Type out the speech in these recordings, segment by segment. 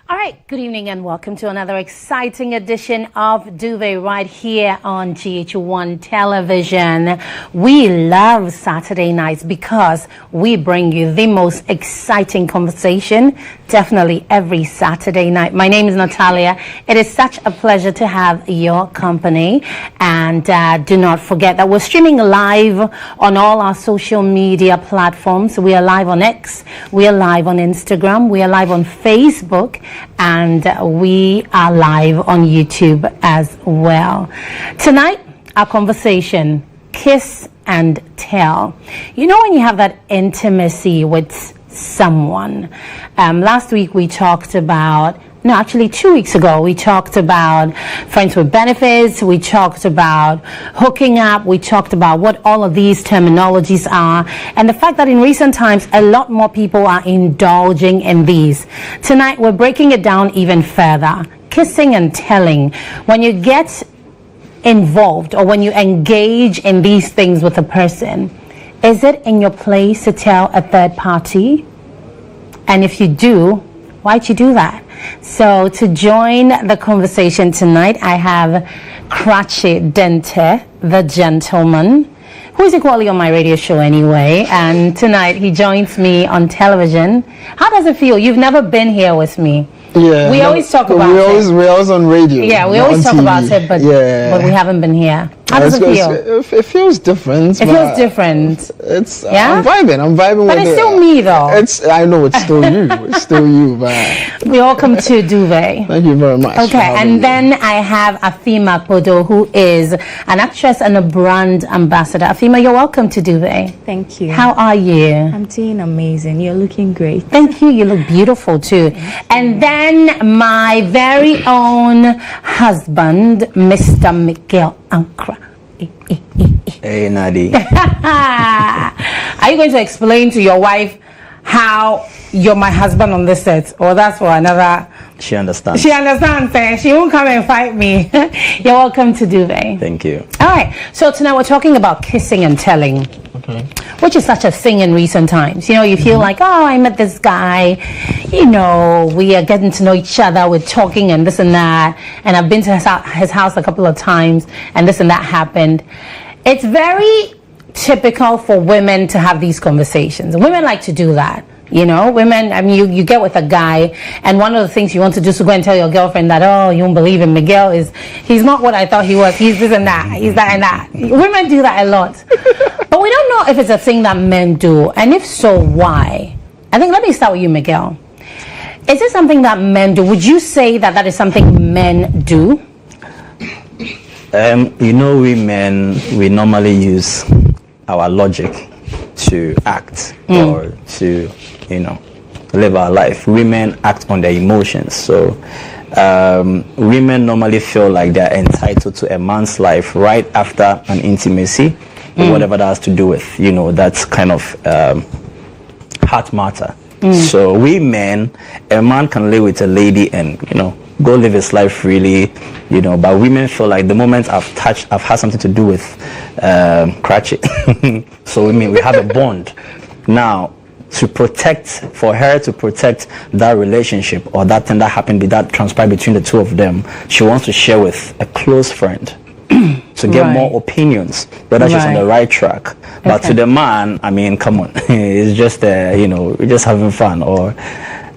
All right, good evening and welcome to another exciting edition of Duvet right here on GHOne television. We love Saturday nights because we bring you the most exciting conversation definitely every Saturday night. My name is Natalia. It is such a pleasure to have your company, and do not forget that we're streaming live on all our social media platforms. We are live on X, we are live on Instagram, we are live on Facebook, and we are live on YouTube as well. Tonight, our conversation, kiss and tell. You know when you have that intimacy with someone. Last week we talked about, no, actually 2 weeks ago, we talked about friends with benefits, we talked about hooking up, we talked about what all of these terminologies are, and the fact that in recent times, a lot more people are indulging in these. Tonight, we're breaking it down even further. Kissing and telling. When you get involved or when you engage in these things with a person, is it in your place to tell a third party? And if you do, why'd you do that? So to join the conversation tonight, I have Krachi Dente, the gentleman, who is equally on my radio show anyway. And tonight he joins me on television. How does it feel? You've never been here with me. Yeah, we always talk about it. We're always on radio. Yeah, we always talk TV. About it, but we haven't been here. How does it feel? It feels different. It feels different. It's yeah? I'm vibing but with it's still me though. I know it's still you. It's still you, but welcome to Duvet. Thank you very much. Okay, and then I have Afima Kodo, who is an actress and a brand ambassador. Afima, you're welcome to Duvet. Thank you. How are you? I'm doing amazing. You're looking great. Thank you. You look beautiful too. And then my very own husband, Mr. Miguel Ankra. Hey, Nadi. Are you going to explain to your wife how you're my husband on this set? Or that's for another... She understands. She understands, eh? She won't come and fight me. You're welcome to Duvet. Thank you. All right. So tonight we're talking about kissing and telling. Okay. Which is such a thing in recent times. You know, you feel like, oh, I met this guy. You know, we are getting to know each other. We're talking and this and that. And I've been to his house a couple of times and this and that happened. It's very typical for women to have these conversations. Women like to do that. You know, women, I mean, you get with a guy, and one of the things you want to do is to go and tell your girlfriend that, oh, you don't believe him. Miguel he's not what I thought he was. He's this and that. He's that and that. Women do that a lot. But we don't know if it's a thing that men do. And if so, why? I think, let me start with you, Miguel. Is it something that men do? Would you say that is something men do? You know, we men, we normally use our logic to act or to, you know, live our life. Women act on their emotions. So women normally feel like they're entitled to a man's life right after an intimacy, whatever that has to do with, you know, that's kind of heart matter. So we men, a man can live with a lady and, you know, go live his life freely, you know, but women feel like the moment I've had something to do with Cratchit. So we have a bond. Now, for her to protect that relationship or that thing that happened, that transpired between the two of them, she wants to share with a close friend to get more opinions, whether she's on the right track. But to the man, I mean, come on, it's just, you know, we're just having fun. Or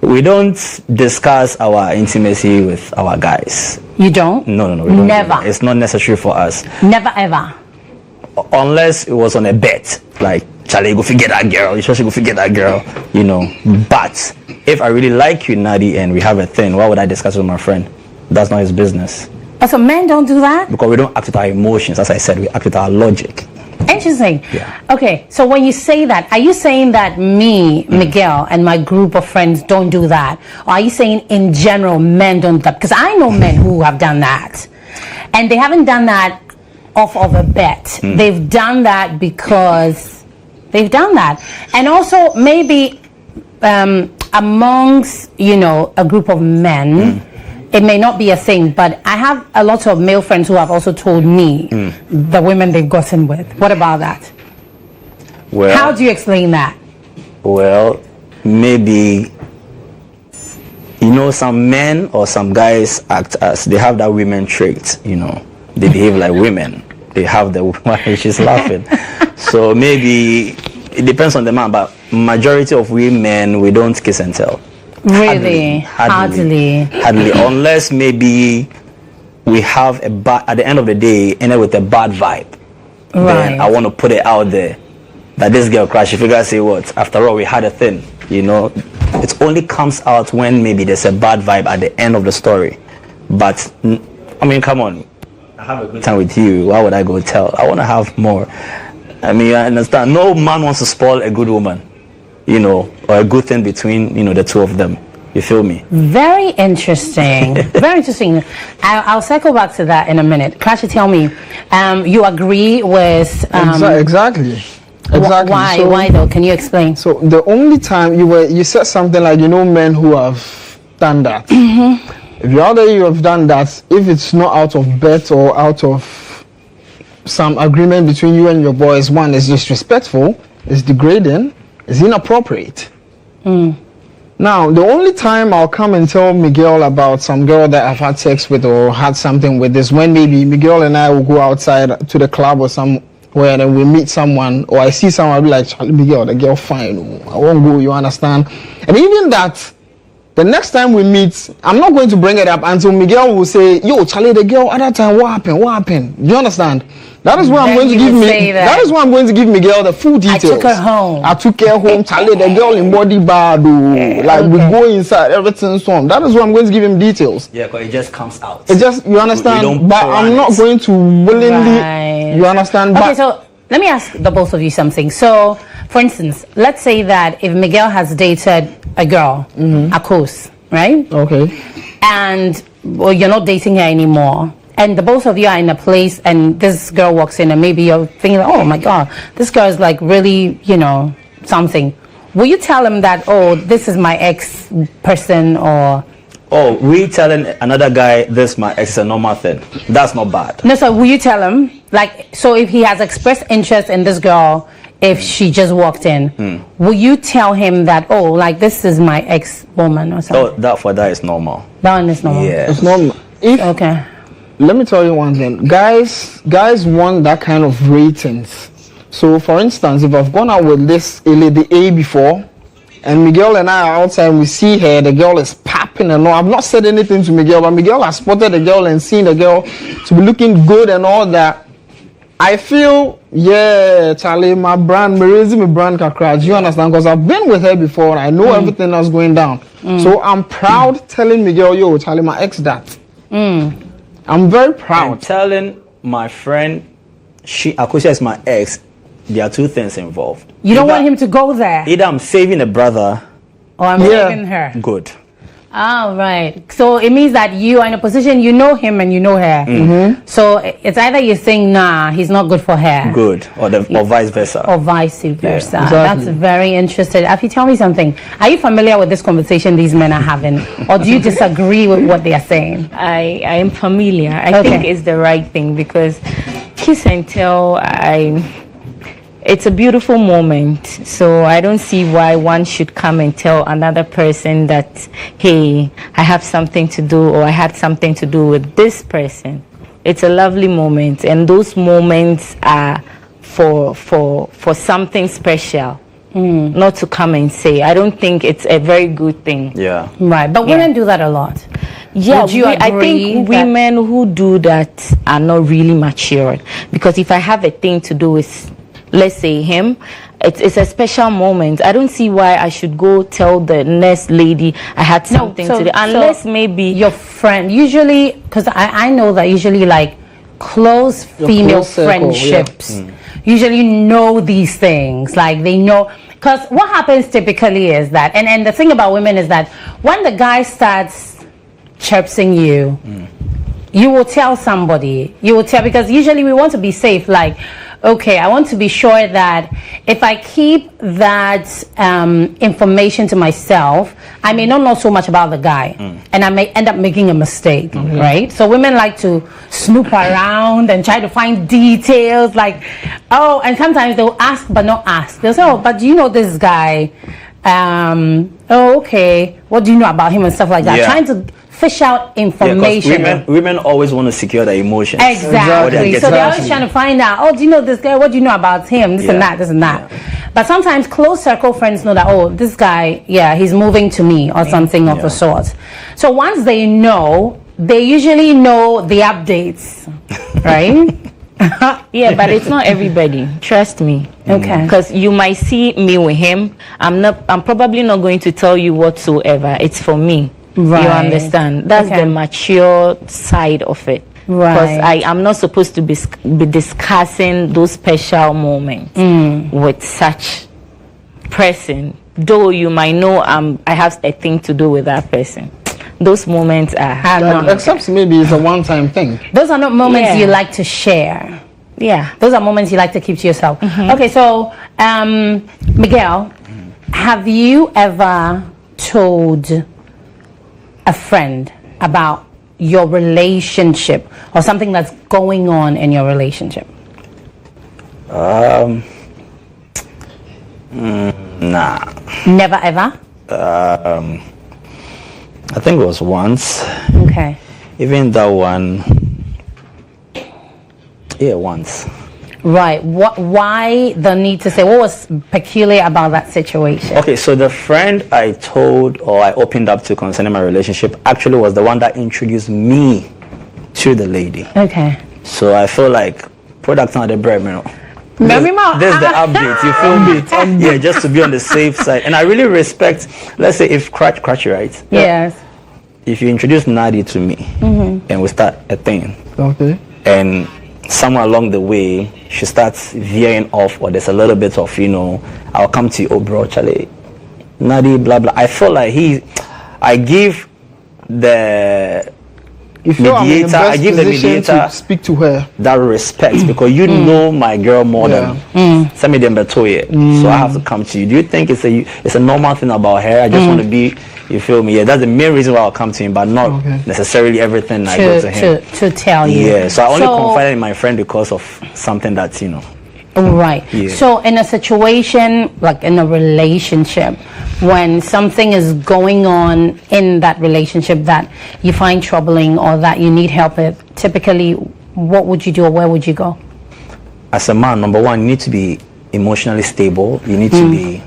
we don't discuss our intimacy with our guys. You don't? No, we don't. Never. It's not necessary for us. Never ever. Unless it was on a bet, like, Charlie, go forget that girl. You should go forget that girl, you know. But if I really like you, Nadi, and we have a thing, why would I discuss it with my friend? That's not his business. So men don't do that? Because we don't act with our emotions. As I said, we act with our logic. Interesting. Yeah. Okay, so when you say that, are you saying that me, Miguel, and my group of friends don't do that? Or are you saying in general men don't do that? Because I know men who have done that. And they haven't done that off of a bet. They've done that because they've done that. And also maybe amongst, you know, a group of men, it may not be a thing, but I have a lot of male friends who have also told me the women they've gotten with. What about that? Well, how do you explain that? Well, maybe you know, some men or some guys act as they have that women trait. You know, they behave like women. They have the she's laughing. So maybe it depends on the man, but majority of women, we don't kiss and tell. Really? Hardly. Unless maybe we have at the end of the day, end up with a bad vibe. Right. Then I want to put it out there that this girl crash. You figure, say what? After all, we had a thing. You know, it only comes out when maybe there's a bad vibe at the end of the story. But I mean, come on. I have a good time with you. Why would I go tell? I want to have more. I mean, I understand. No man wants to spoil a good woman, you know, or a good thing between, you know, the two of them. You feel me? Very interesting. Very interesting. I'll circle back to that in a minute. Crash, tell me, you agree with exactly. Why? So, why though? Can you explain? So the only time you said something like, you know, men who have done that. If you're out there, you have done that. If it's not out of bet or out of some agreement between you and your boys, one is disrespectful, is degrading, is inappropriate. Now, the only time I'll come and tell Miguel about some girl that I've had sex with or had something with is when maybe Miguel and I will go outside to the club or somewhere and we meet someone, or I see someone, I'll be like, Charlie, Miguel, the girl fine, I won't go, you understand? And even that, the next time we meet, I'm not going to bring it up until Miguel will say, yo, Charlie, the girl, at that time, what happened? You understand? That is why I'm going to give that is why I'm going to give Miguel the full details. I took her home. Charlie, the girl in body bad, like we go inside, everything's on. That is why I'm going to give him details. Yeah, because it just comes out. It just, you understand? But I'm not going to willingly, you understand? Okay, so let me ask the both of you something. So, for instance, let's say that if Miguel has dated a girl, a course, right? Okay. And well, you're not dating her anymore. And the both of you are in a place and this girl walks in and maybe you're thinking, oh my God, this girl is like really, you know, something. Will you tell him that, oh, this is my ex person, or... Oh, we telling another guy this my ex is a normal thing. That's not bad. No, so will you tell him? Like, so if he has expressed interest in this girl, if she just walked in, will you tell him that, oh, like this is my ex-woman or something? Oh, that is normal. That one is normal? Yeah. It's normal. Okay. Let me tell you one thing. Guys want that kind of ratings. So, for instance, if I've gone out with this lady A before, and Miguel and I are outside, we see her, the girl is popping and all. I've not said anything to Miguel, but Miguel has spotted the girl and seen the girl to be looking good and all that. I feel, yeah, Charlie, my brand, my brand kakra. You understand? Because I've been with her before and I know everything that's going down. So I'm proud telling Miguel, yo, Charlie, my ex that. I'm very proud. I'm telling my friend, Akosia is my ex. There are two things involved. You don't want him to go there? Either I'm saving a brother, or I'm saving her. Good. Oh, right. So it means that you are in a position, you know him and you know her. So it's either you're saying, nah, he's not good for her. Good. Or vice versa. Or vice versa. Yeah, exactly. That's very interesting. Afi, tell me something. Are you familiar with this conversation these men are having? Or do you disagree with what they are saying? I am familiar. I think it's the right thing, because kiss and tell, it's a beautiful moment, so I don't see why one should come and tell another person that, hey, I have something to do, or I had something to do with this person. It's a lovely moment, and those moments are for something special, not to come and say. I don't think it's a very good thing. Yeah. Right, but women do that a lot. Yeah, Would you agree I think women who do that are not really matured, because if I have a thing to do with, let's say, him, it's a special moment. I don't see why I should go tell the next lady I had something to do, unless maybe your friend, usually, because I know that usually like close female friendships usually know these things, like they know, because what happens typically is that, and the thing about women is that when the guy starts chirping you, you will tell somebody, because usually we want to be safe, like, okay, I want to be sure that if I keep that information to myself, I may not know so much about the guy, and I may end up making a mistake, right? So women like to snoop around and try to find details, like, oh, and sometimes they'll ask but not ask. They'll say, oh, but do you know this guy? oh, okay, what do you know about him and stuff like that? Yeah. Trying to fish out information. Women always want to secure their emotions. Exactly. So they're always trying to find out, oh, do you know this guy? What do you know about him? This and that, this and that. Yeah. But sometimes close circle friends know that, oh, this guy, he's moving to me or something of the sort. So once they know, they usually know the updates, right? Yeah, but it's not everybody. Trust me. Okay. Because you might see me with him. I'm probably not going to tell you whatsoever. It's for me. Right. You understand? That's the mature side of it. Right. Because I am not supposed to be discussing those special moments with such person. Though you might know I have a thing to do with that person. Those moments are except maybe it's a one-time thing. Those are not moments you like to share. Yeah. Those are moments you like to keep to yourself. Okay, so Miguel, have you ever told a friend about your relationship or something that's going on in your relationship? Nah. Never ever? I think it was once. Okay. Even that one. Yeah, once. Right. Why the need to say? What was peculiar about that situation? Okay, so the friend I told or I opened up to concerning my relationship actually was the one that introduced me to the lady. Okay. So I feel like product on the bread, you know. There's the update, you feel me? Yeah, just to be on the safe side. And I really respect, let's say if Crutchy, right? Yes. If you introduce Nadi to me and we start a thing, okay, and somewhere along the way she starts veering off, or there's a little bit of, I'll come to you, oh bro, Charlie, Nadi, blah blah. I feel like I give the mediator, I give the mediator to speak to her that respect, because you know my girl more than some of them better. So I have to come to you. Do you think it's a normal thing about her? I just want to be, you feel me? Yeah, that's the main reason why I'll come to him, but not necessarily everything I go to him to tell you. Yeah, so I only confided in my friend because of something that's Right. Yeah. So in a situation, like in a relationship, when something is going on in that relationship that you find troubling or that you need help with, typically what would you do or where would you go? As a man, number one, you need to be emotionally stable. You need to be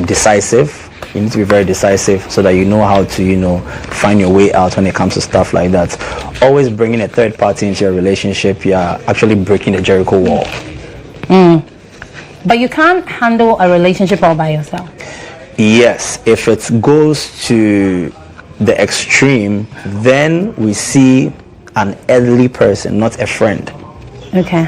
decisive. You need to be very decisive so that you know how to, find your way out when it comes to stuff like that. Always bringing a third party into your relationship, you're actually breaking the Jericho wall. But you can't handle a relationship all by yourself. Yes, if it goes to the extreme, then we see an elderly person, not a friend. Okay.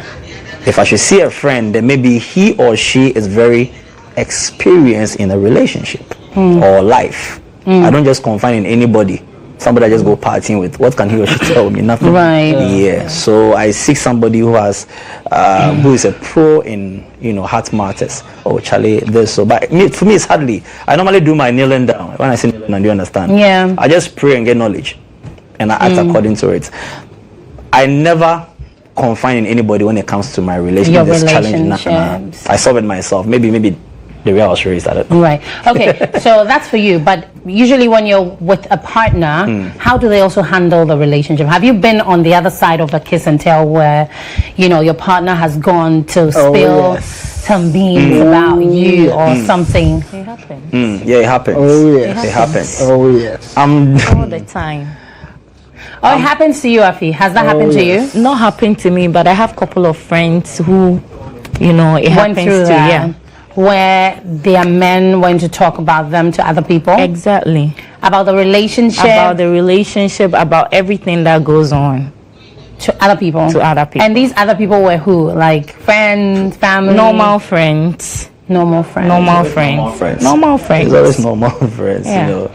If I should see a friend, then maybe he or she is very experienced in a relationship or life. I don't just confine in anybody. Somebody I just go partying with. What can he or she tell me? Nothing. Right. Yeah. So I seek somebody who has, who is a pro in, heart matters. Oh, Charlie, this. So, but for me, it's hardly. I normally do my kneeling down. When I say kneeling down, do you understand? Yeah. I just pray and get knowledge, and I act according to it. I never confine in anybody when it comes to my relationship. Your challenging. relationships. I solve it myself. Maybe the way I was raised at it. Right. Okay. So that's for you. But usually when you're with a partner, how do they also handle the relationship? Have you been on the other side of a kiss and tell where, your partner has gone to spill some beans about you or something? It happens. Yeah, it happens. Oh yes, it happens. Oh yes. All the time. Oh, it happens to you, Afi. Has that happened to you? Not happened to me, but I have a couple of friends who, it Went happens through to. that. Yeah. Where their men went to talk about them to other people? Exactly. About the relationship? About the relationship, about everything that goes on. To other people? To other people. And these other people were who? Like friends, family? Normal friends. Normal friends. Normal friends. Normal friends. It's always normal friends, Yeah.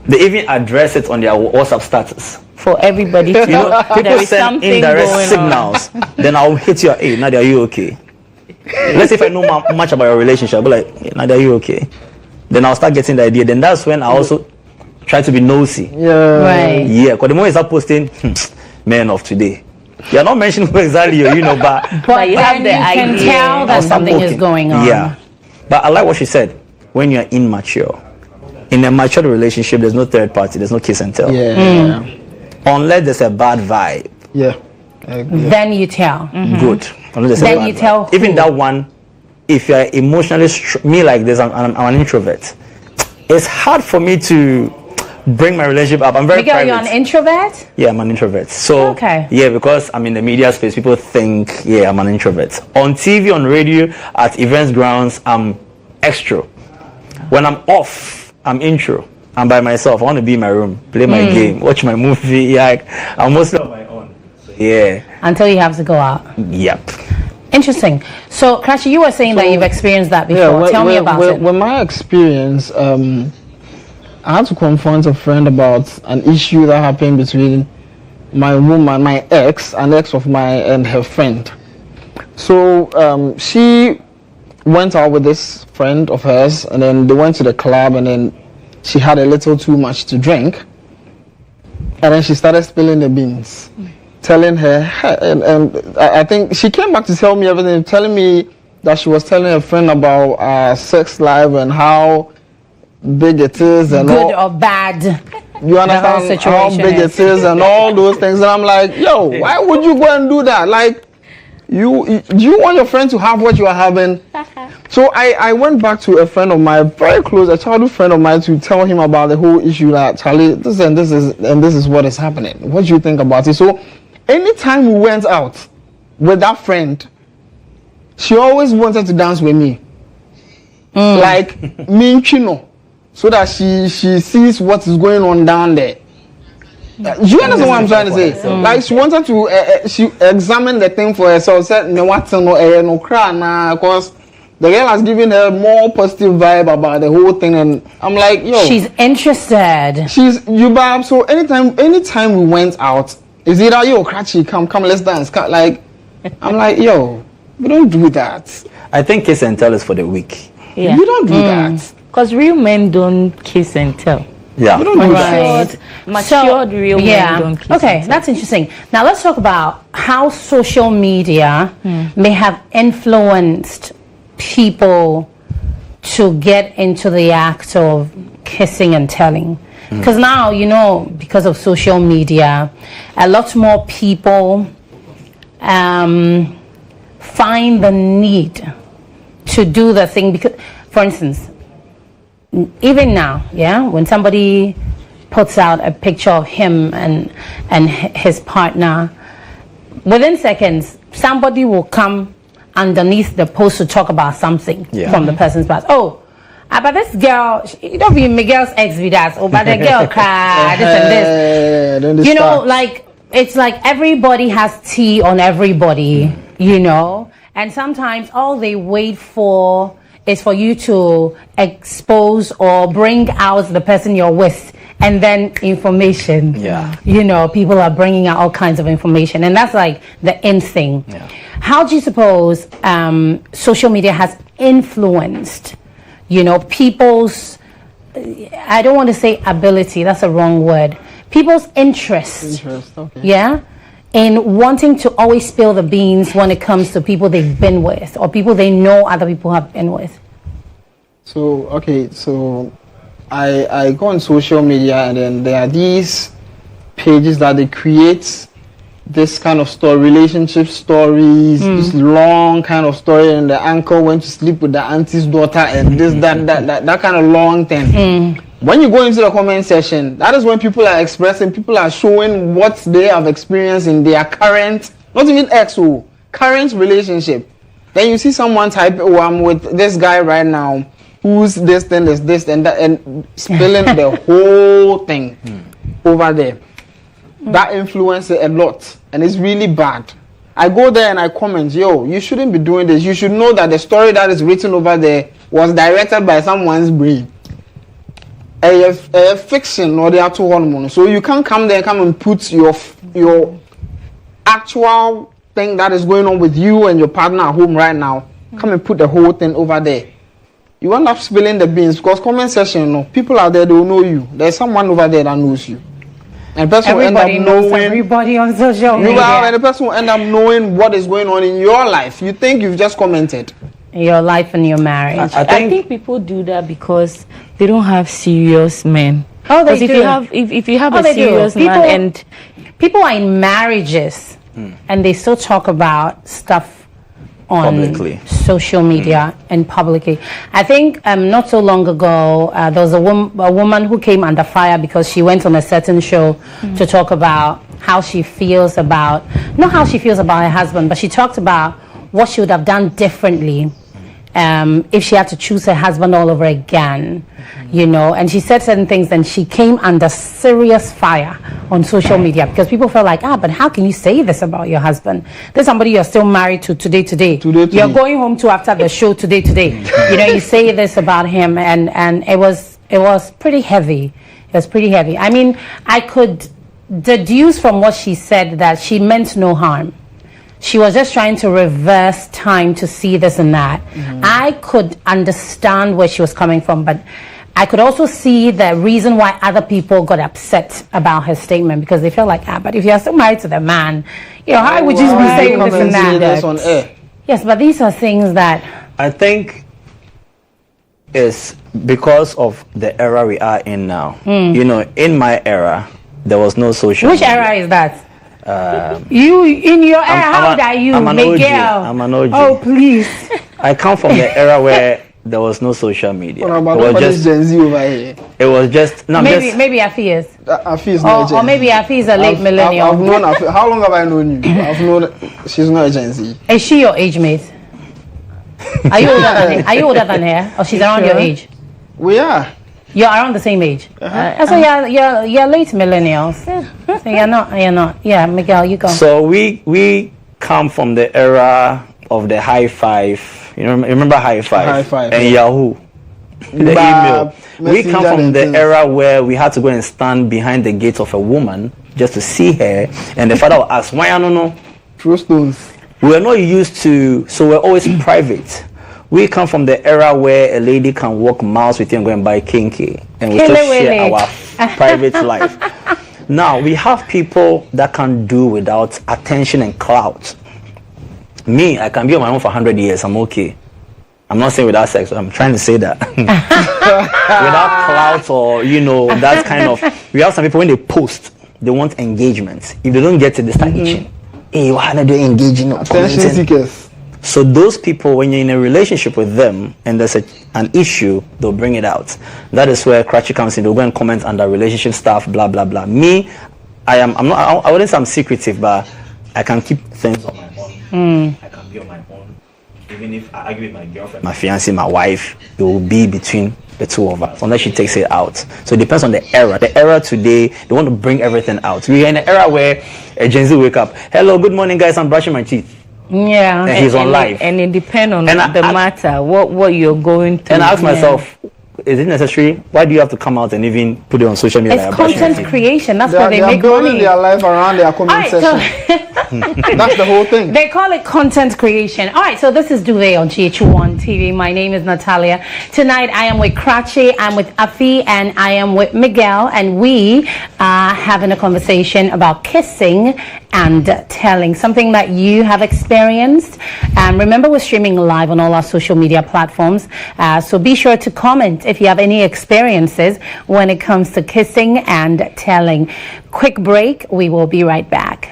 They even address it on their WhatsApp status. For everybody to know. People there is send something indirect going signals. Then I'll hit you. Hey, Nadia, are you okay? Let's say if I know much about your relationship, I'll be like, hey, Nadia, are you okay? Then I'll start getting the idea. Then that's when I also try to be nosy. Yeah. Right. Yeah, because the moment you start posting, men of today, you're not mentioning who exactly you know, but you have the can idea. tell that I'll start something is poking. going on. Yeah. But I like what she said. When you're immature, in a mature relationship, there's no third party, there's no kiss and tell. Yeah. Unless there's a bad vibe. Yeah. Then you tell. Good. Unless there's a Then bad you vibe. tell Even who? that one, if you're emotionally me like this, I'm an introvert. It's hard for me to bring my relationship up. I'm very Miguel, private. you're an introvert? Yeah, I'm an introvert. So, Okay. yeah, because I'm in the media space, people think, yeah, I'm an introvert. On TV, on radio, at events grounds, I'm extro. When I'm off, I'm intro. I'm by myself. I want to be in my room, play my game, watch my movie. Yeah, I'm mostly on my own. Yeah. Until you have to go out. Yep. Interesting. So, Krashi, you were saying that you've experienced that before. Tell me about it. With my experience, I had to confront a friend about an issue that happened between my woman, my ex, an ex of mine, and her friend. So she went out with this friend of hers, and then they went to the club, and then she had a little too much to drink, and then she started spilling the beans, telling her, and I think she came back to tell me everything, telling me that she was telling her friend about sex life and how big it is and Good all. or bad. You understand how big it is and all those things, and I'm like, yo, why would you go and do that? Like, you want your friend to have what you are having? So I went back to a friend of mine, very close, a childhood friend of mine, to tell him about the whole issue. Like, Charlie, this is what is happening. What do you think about it? So anytime we went out with that friend, she always wanted to dance with me, like me, Chino, so that she sees what is going on down there. Do you understand what I'm trying to say? Like, she wanted to she examine the thing for herself. Said no, what no cry now, because the girl has given her more positive vibe about the whole thing, and I'm like, yo, She's interested. she's you bab. So anytime we went out, is either yo, Krachi, come, let's dance. Like, I'm like, yo, we don't do that. I think kiss and tell is for the weak. Yeah. We don't do that. Because real men don't kiss and tell. Yeah. We don't do that. Right. Matured real men don't kiss Okay, and tell. that's interesting. Now let's talk about how social media may have influenced people to get into the act of kissing and telling. Because now, because of social media, a lot more people find the need to do the thing. Because, for instance, even now, when somebody puts out a picture of him and his partner, within seconds, somebody will come underneath the post to talk about something from the person's past. Oh, but this girl, you don't be Miguel's ex with us. Oh, but the girl cried, this and this. Like, it's like everybody has tea on everybody, and sometimes all they wait for is for you to expose or bring out the person you're with, and then information. Yeah. People are bringing out all kinds of information, and that's like the end thing. Yeah. How do you suppose social media has influenced, people's, I don't want to say ability, that's a wrong word, people's interest. Okay. In wanting to always spill the beans when it comes to people they've been with or people they know other people have been with? So I go on social media, and then there are these pages that they create this kind of story, relationship stories, this long kind of story, and the uncle went to sleep with the auntie's daughter, and this, that kind of long thing. When you go into the comment section, that is when people are expressing, people are showing what they have experienced in their current, not even current relationship. Then you see someone type, oh, I'm with this guy right now, who's this, then there's this, and that, and spilling the whole thing over there. That influences a lot, and it's really bad. I go there and I comment, yo, you shouldn't be doing this. You should know that the story that is written over there was directed by someone's brain. A fiction or the actual hormone. So you can't come there and come and put your actual thing that is going on with you and your partner at home right now. Come and put the whole thing over there. You end up spilling the beans, because comment section, people out there, they will know you. There's someone over there that knows you. And the person will end up knowing everybody on social media. And the person will end up knowing what is going on in your life. You think you've just commented. Your life and your marriage. I I think people do that because they don't have serious men. Oh, they 'Cause if do. you have if you have Oh, a they do. serious man and People are in marriages and they still talk about stuff on Publicly. social media and publicly. I think not so long ago there was a woman who came under fire because she went on a certain show to talk about how she feels about, not how she feels about her husband, but she talked about what she would have done differently if she had to choose her husband all over again, you know. And she said certain things, and she came under serious fire on social media because people felt like, but how can you say this about your husband? There's somebody you're still married to today. You're going home to after the show today. You know, you say this about him, and it was pretty heavy. It was pretty heavy. I mean, I could deduce from what she said that she meant no harm. She was just trying to reverse time to see this and that. I could understand where she was coming from, but I could also see the reason why other people got upset about her statement, because they felt like, but if you're still married to the man, you know, how would you be saying this and that? On air? Yes, but these are things that I think it's because of the era we are in now. You know, in my era, there was no social Which media. era is that? You in your era, how old are you, I'm an OG. Miguel? I'm an OG. Oh, please. I come from the era where there was no social media. What about Gen Z over here? It was just no. Maybe Afi is. Afi is not Or maybe Afi is a late millennial. I've known Afi. How long have I known you? I've known. She's not a Gen Z. Is she your age mate? Are you older than her? Or she's around your age? We are. You're around the same age. So you're late millennials. So you're not. Yeah, Miguel, you go. So we come from the era of the high five. You remember high five? High five, and yeah. Yahoo. The email. We come from the era where we had to go and stand behind the gate of a woman just to see her, and the father would ask, "Why I don't know?" Throw stones. We were not used to, so we're always private. We come from the era where a lady can walk miles with you and go and buy kinky, and we still share our private life. Now we have people that can do without attention and clout. Me, I can be on my own for 100 years. I'm okay. I'm not saying without sex. I'm trying to say that without clout or that kind of. We have some people when they post, they want engagement. If they don't get it, they start itching. Hey, why are they engaging? Attention seekers. So those people, when you're in a relationship with them and there's an issue, they'll bring it out. That is where Cratchy comes in. They'll go and comment under relationship stuff, blah blah blah. Me, I wouldn't say I'm secretive, but I can keep things on my own. I can be on my own. Even if I argue with my girlfriend, my fiancé, my wife, it will be between the two of us, unless she takes it out. So it depends on the era. The era today, they want to bring everything out. We are in an era where a Gen Z wake up, hello, good morning guys, I'm brushing my teeth. Yeah. And he's on live. And it depends on the matter, what you're going through. And I ask myself, is it necessary? Why do you have to come out and even put it on social media? It's content creation. That's why they make building money. their life around their comment section. That's the whole thing. They call it content creation. All right, so this is Duvet on GHOne TV. My name is Natalia. Tonight I am with Cratchy, I'm with Afi, and I am with Miguel, and we are having a conversation about kissing and telling, something that you have experienced. Remember, we're streaming live on all our social media platforms, so be sure to comment if you have any experiences when it comes to kissing and telling. Quick break, we will be right back.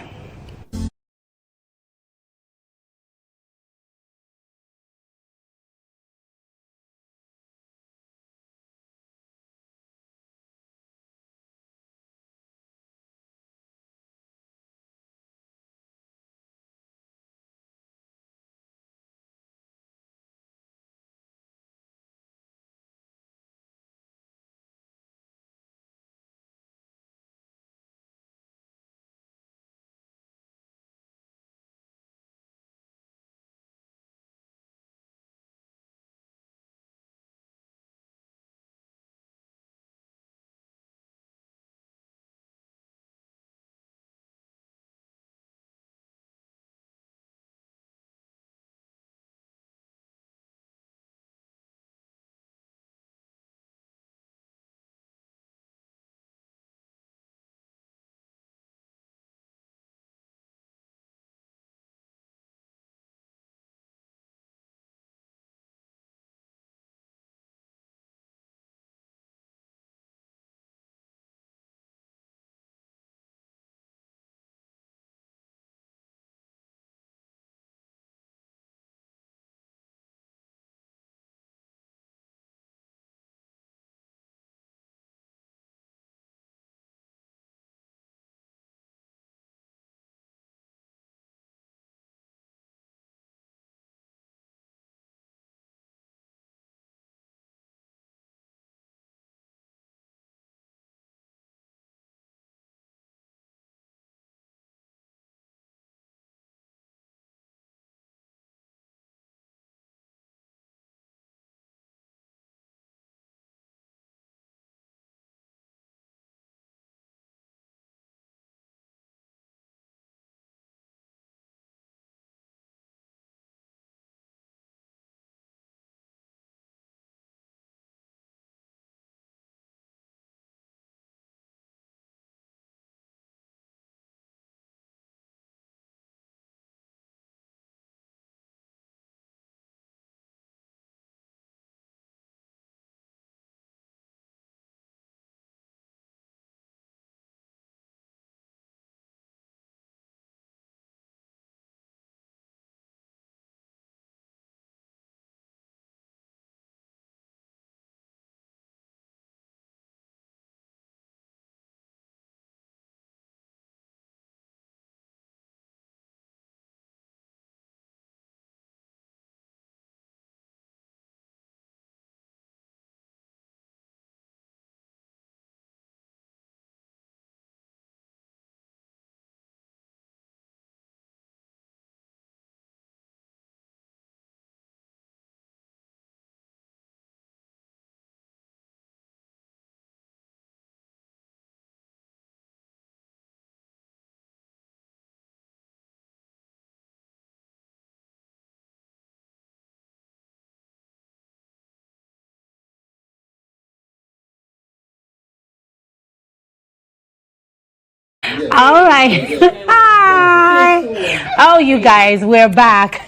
All right. Hi. Oh, you guys, we're back.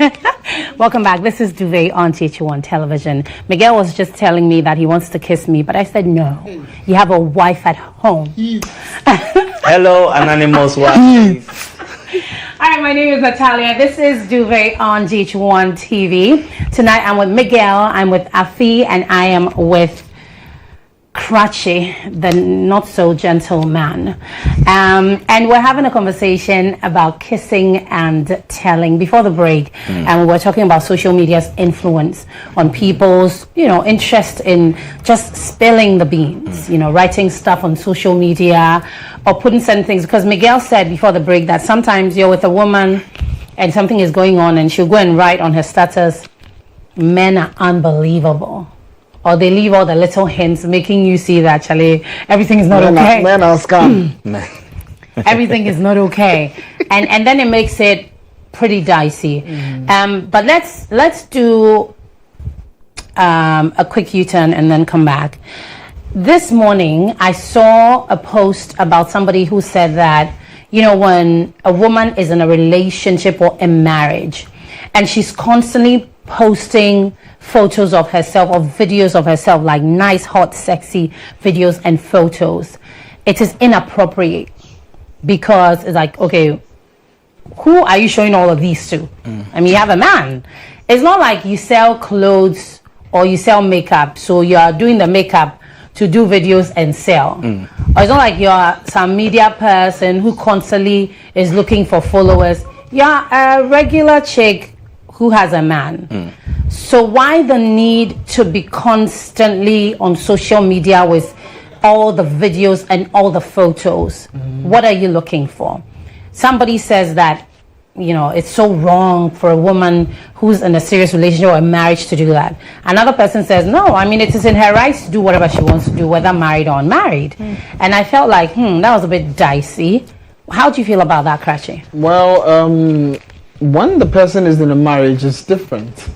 Welcome back. This is Duvet on GHOne television. Miguel was just telling me that he wants to kiss me, but I said no. You have a wife at home. Hello, anonymous wife. Hi, my name is Natalia. This is Duvet on GHOne TV. Tonight I'm with Miguel, I'm with Afi, and I am with Krachi, the not so gentle man. And we're having a conversation about kissing and telling before the break. And we were talking about social media's influence on people's, interest in just spilling the beans, writing stuff on social media or putting certain things. Because Miguel said before the break that sometimes you're with a woman and something is going on and she'll go and write on her status, men are unbelievable. Or they leave all the little hints, making you see that actually everything is not okay. Men are scam. Everything is not okay, and then it makes it pretty dicey. But let's do a quick U-turn and then come back. This morning I saw a post about somebody who said that when a woman is in a relationship or a marriage, and she's constantly posting photos of herself or videos of herself, like nice, hot, sexy videos and photos, it is inappropriate because it's like, okay, who are you showing all of these to? I mean, you have a man. It's not like you sell clothes or you sell makeup, so you are doing the makeup to do videos and sell. Or it's not like you're some media person who constantly is looking for followers. You're a regular chick who has a man. So why the need to be constantly on social media with all the videos and all the photos? What are you looking for? Somebody says that, it's so wrong for a woman who's in a serious relationship or a marriage to do that. Another person says, no, I mean, it is in her rights to do whatever she wants to do, whether married or unmarried. And I felt like, that was a bit dicey. How do you feel about that, Krachi? Well, when the person is in a marriage, it's different.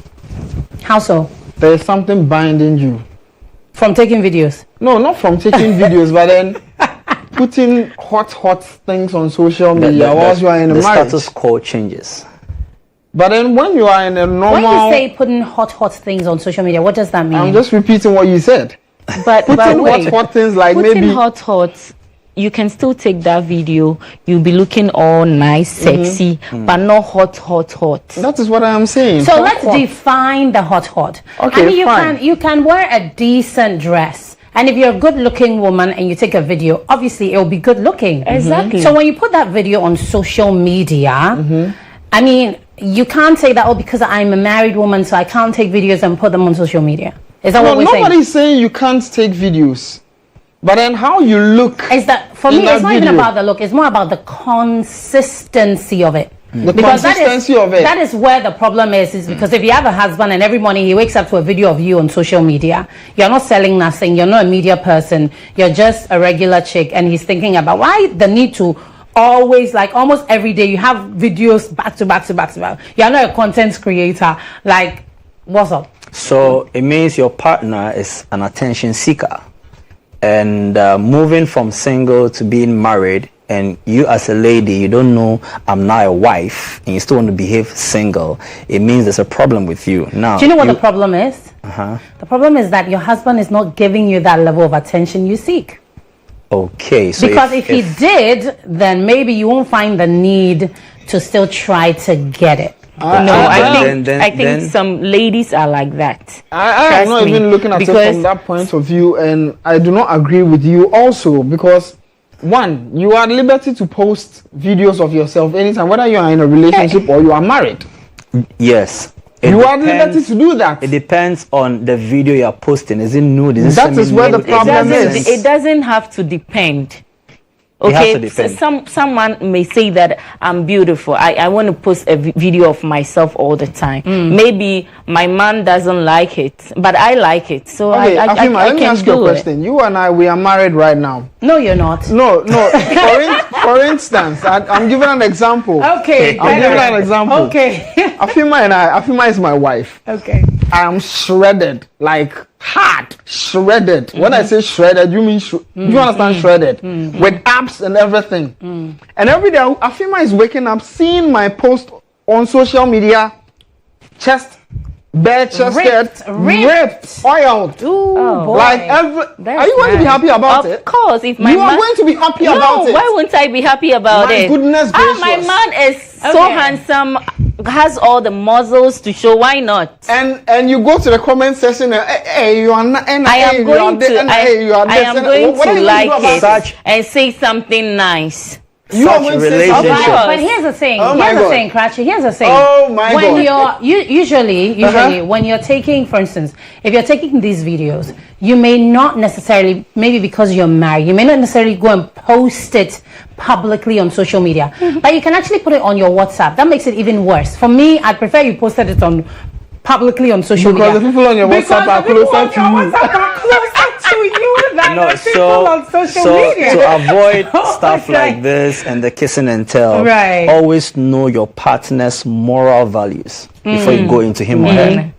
How so? There's something binding you. From taking videos? No, not from taking videos, but then putting hot things on social media whilst you are in a marriage. The status quo changes. But then when you are in a normal... When you say putting hot things on social media, what does that mean? I'm just repeating what you said. But wait, hot things like putting maybe... hot, you can still take that video. You'll be looking all nice, sexy, but not hot. That is what I am saying. So let's define the hot. Okay, I mean, fine. you can wear a decent dress. And if you're a good-looking woman and you take a video, obviously it'll be good-looking. Exactly. So when you put that video on social media, I mean, you can't say that, because I'm a married woman, so I can't take videos and put them on social media. Is that what we're saying? Nobody's saying you can't take videos. But then how you look is that, for me, it's not even about the look. It's more about the consistency of it. Because that is where the problem is because if you have a husband and every morning he wakes up to a video of you on social media, you're not selling nothing, you're not a media person, you're just a regular chick, and he's thinking about why the need to always, like almost every day, you have videos back to back. You're not a content creator. Like, what's up? So it means your partner is an attention seeker. And moving from single to being married, and you as a lady, you don't know I'm now a wife, and you still want to behave single, it means there's a problem with you. Now, do you know what the problem is? The problem is that your husband is not giving you that level of attention you seek. Okay. So because if he did, then maybe you won't find the need to still try to get it. I think some ladies are like that. I am not even looking at it from that point of view, and I do not agree with you also, because one, you are at liberty to post videos of yourself anytime, whether you are in a relationship or you are married. Yes. You are at liberty to do that. It depends on the video you are posting. Is it nude? That is where the problem is. It doesn't have to depend. Okay, so someone may say that I'm beautiful. I want to post a video of myself all the time. Maybe my man doesn't like it, but I like it. So okay, I let me ask you a question. You and I, we are married right now. No, you're not. No. For instance, I'm giving an example. Okay. I'm giving an example. Okay. Afima is my wife. Okay. I am shredded, like hard, shredded. When I say shredded, you mean do you understand shredded? With abs and everything. And every day, Afima is waking up, seeing my post on social media, chest, bare chested, ripped, oiled. Ooh, boy. Like are you going to be happy about it? Of course, if my You man, are going to be happy about it. why wouldn't I be happy about it? My goodness gracious. My man is so handsome, has all the muscles to show. Why not? And you go to the comment section and hey, you are not. I am going to like it and say something nice. You are going to say something. But here's the thing. Here's the thing, Kratchy. Here's the thing. Oh my God. When you're usually when you're taking, for instance, if you're taking these videos, you may not necessarily, maybe because you're married, you may not necessarily go and post it publicly on social media, but you can actually put it on your WhatsApp. That makes it even worse. For me, I'd prefer you posted it on publicly on social media. Because the people on your WhatsApp are closer to you than No, the people on social media. to avoid stuff like this and the kissing and tell, always know your partner's moral values before you go into him or her.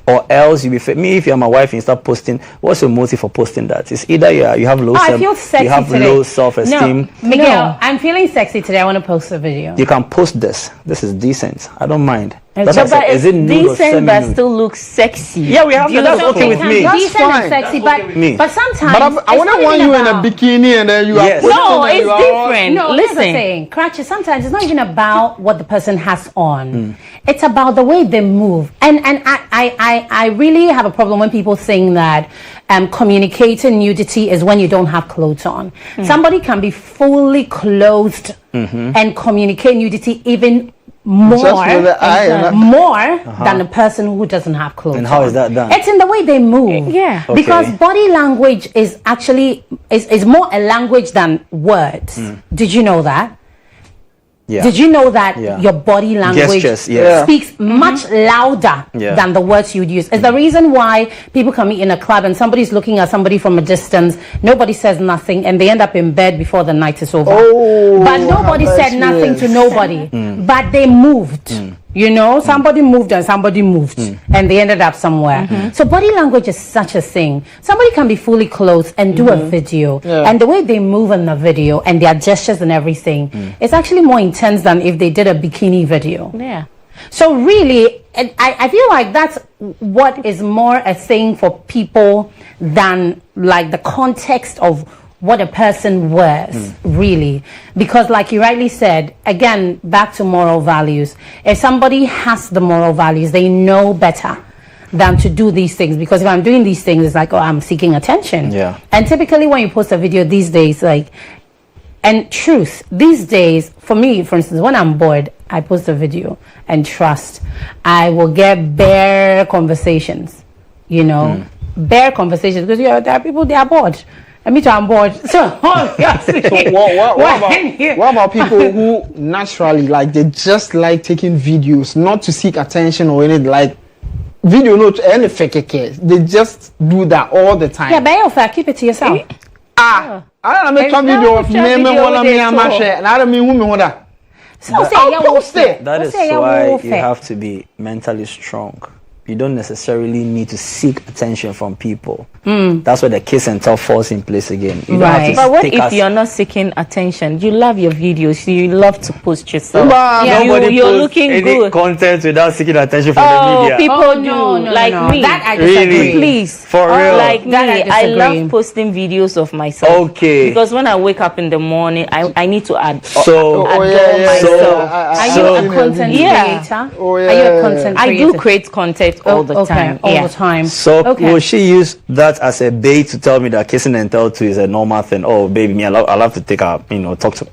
Or else you'll be me if you're my wife and you start posting. What's your motive for posting that? It's either you have low low self-esteem. No, Miguel, I'm feeling sexy today. I want to post a video. You can post this. This is decent. I don't mind. But is it decent but still looks sexy? Yeah, we have to. That's okay with me. Decent and sexy, but sometimes. But I wouldn't want you in a bikini and then you are. No, it's different. No, listen, Kratchy, sometimes it's not even about what the person has on. It's about the way they move. And I really have a problem when people think that communicating nudity is when you don't have clothes on. Somebody can be fully clothed and communicate nudity even more than the person who doesn't have clothes. And how is that done? It's in the way they move. Yeah. Okay. Because body language is actually is more a language than words. Did you know that? Yeah. Did you know that your body language speaks much louder than the words you'd use? It's the reason why people can meet in a club and somebody's looking at somebody from a distance, nobody says nothing, and they end up in bed before the night is over. But nobody said nothing to nobody. But they moved. You know, somebody moved and somebody moved and they ended up somewhere. So body language is such a thing. Somebody can be fully clothed and do a video and the way they move in the video and their gestures and everything is actually more intense than if they did a bikini video. Yeah. So really, I feel like that's what is more a thing for people than like the context of what a person wears, really. Because like you rightly said, again, back to moral values. If somebody has the moral values, they know better than to do these things. Because if I'm doing these things, it's like, oh, I'm seeking attention. Yeah. And typically when you post a video these days, like, and truth, these days, for me, for instance, when I'm bored, I post a video and trust, I will get bare conversations, you know, bare conversations. Because there are people, they are bored. And me too, I'm bored. So obviously, what about people who naturally, like, they just like taking videos, not to seek attention or anything, like video not any fake case. They just do that all the time. Yeah, but if keep it to yourself. I don't make a video of me and me and my share. And I don't mean women with that. So I'll post it. That is why you have to be mentally strong. You don't necessarily need to seek attention from people. That's where the kiss and tell falls in place again. You don't have to but what if you're not seeking attention? You love your videos. You love to post yourself. You're looking good. Content without seeking attention from the media. People do. Like me. That I disagree. Really? Please. For real? Like me, I love posting videos of myself. Okay. Because when I wake up in the morning, I need to adore Are myself. you a content creator? Are you a content creator? I do create content all the time. All the time. So will she use that as a bait to tell me that kissing and tell too is a normal thing? Oh, baby, me, I love to take talk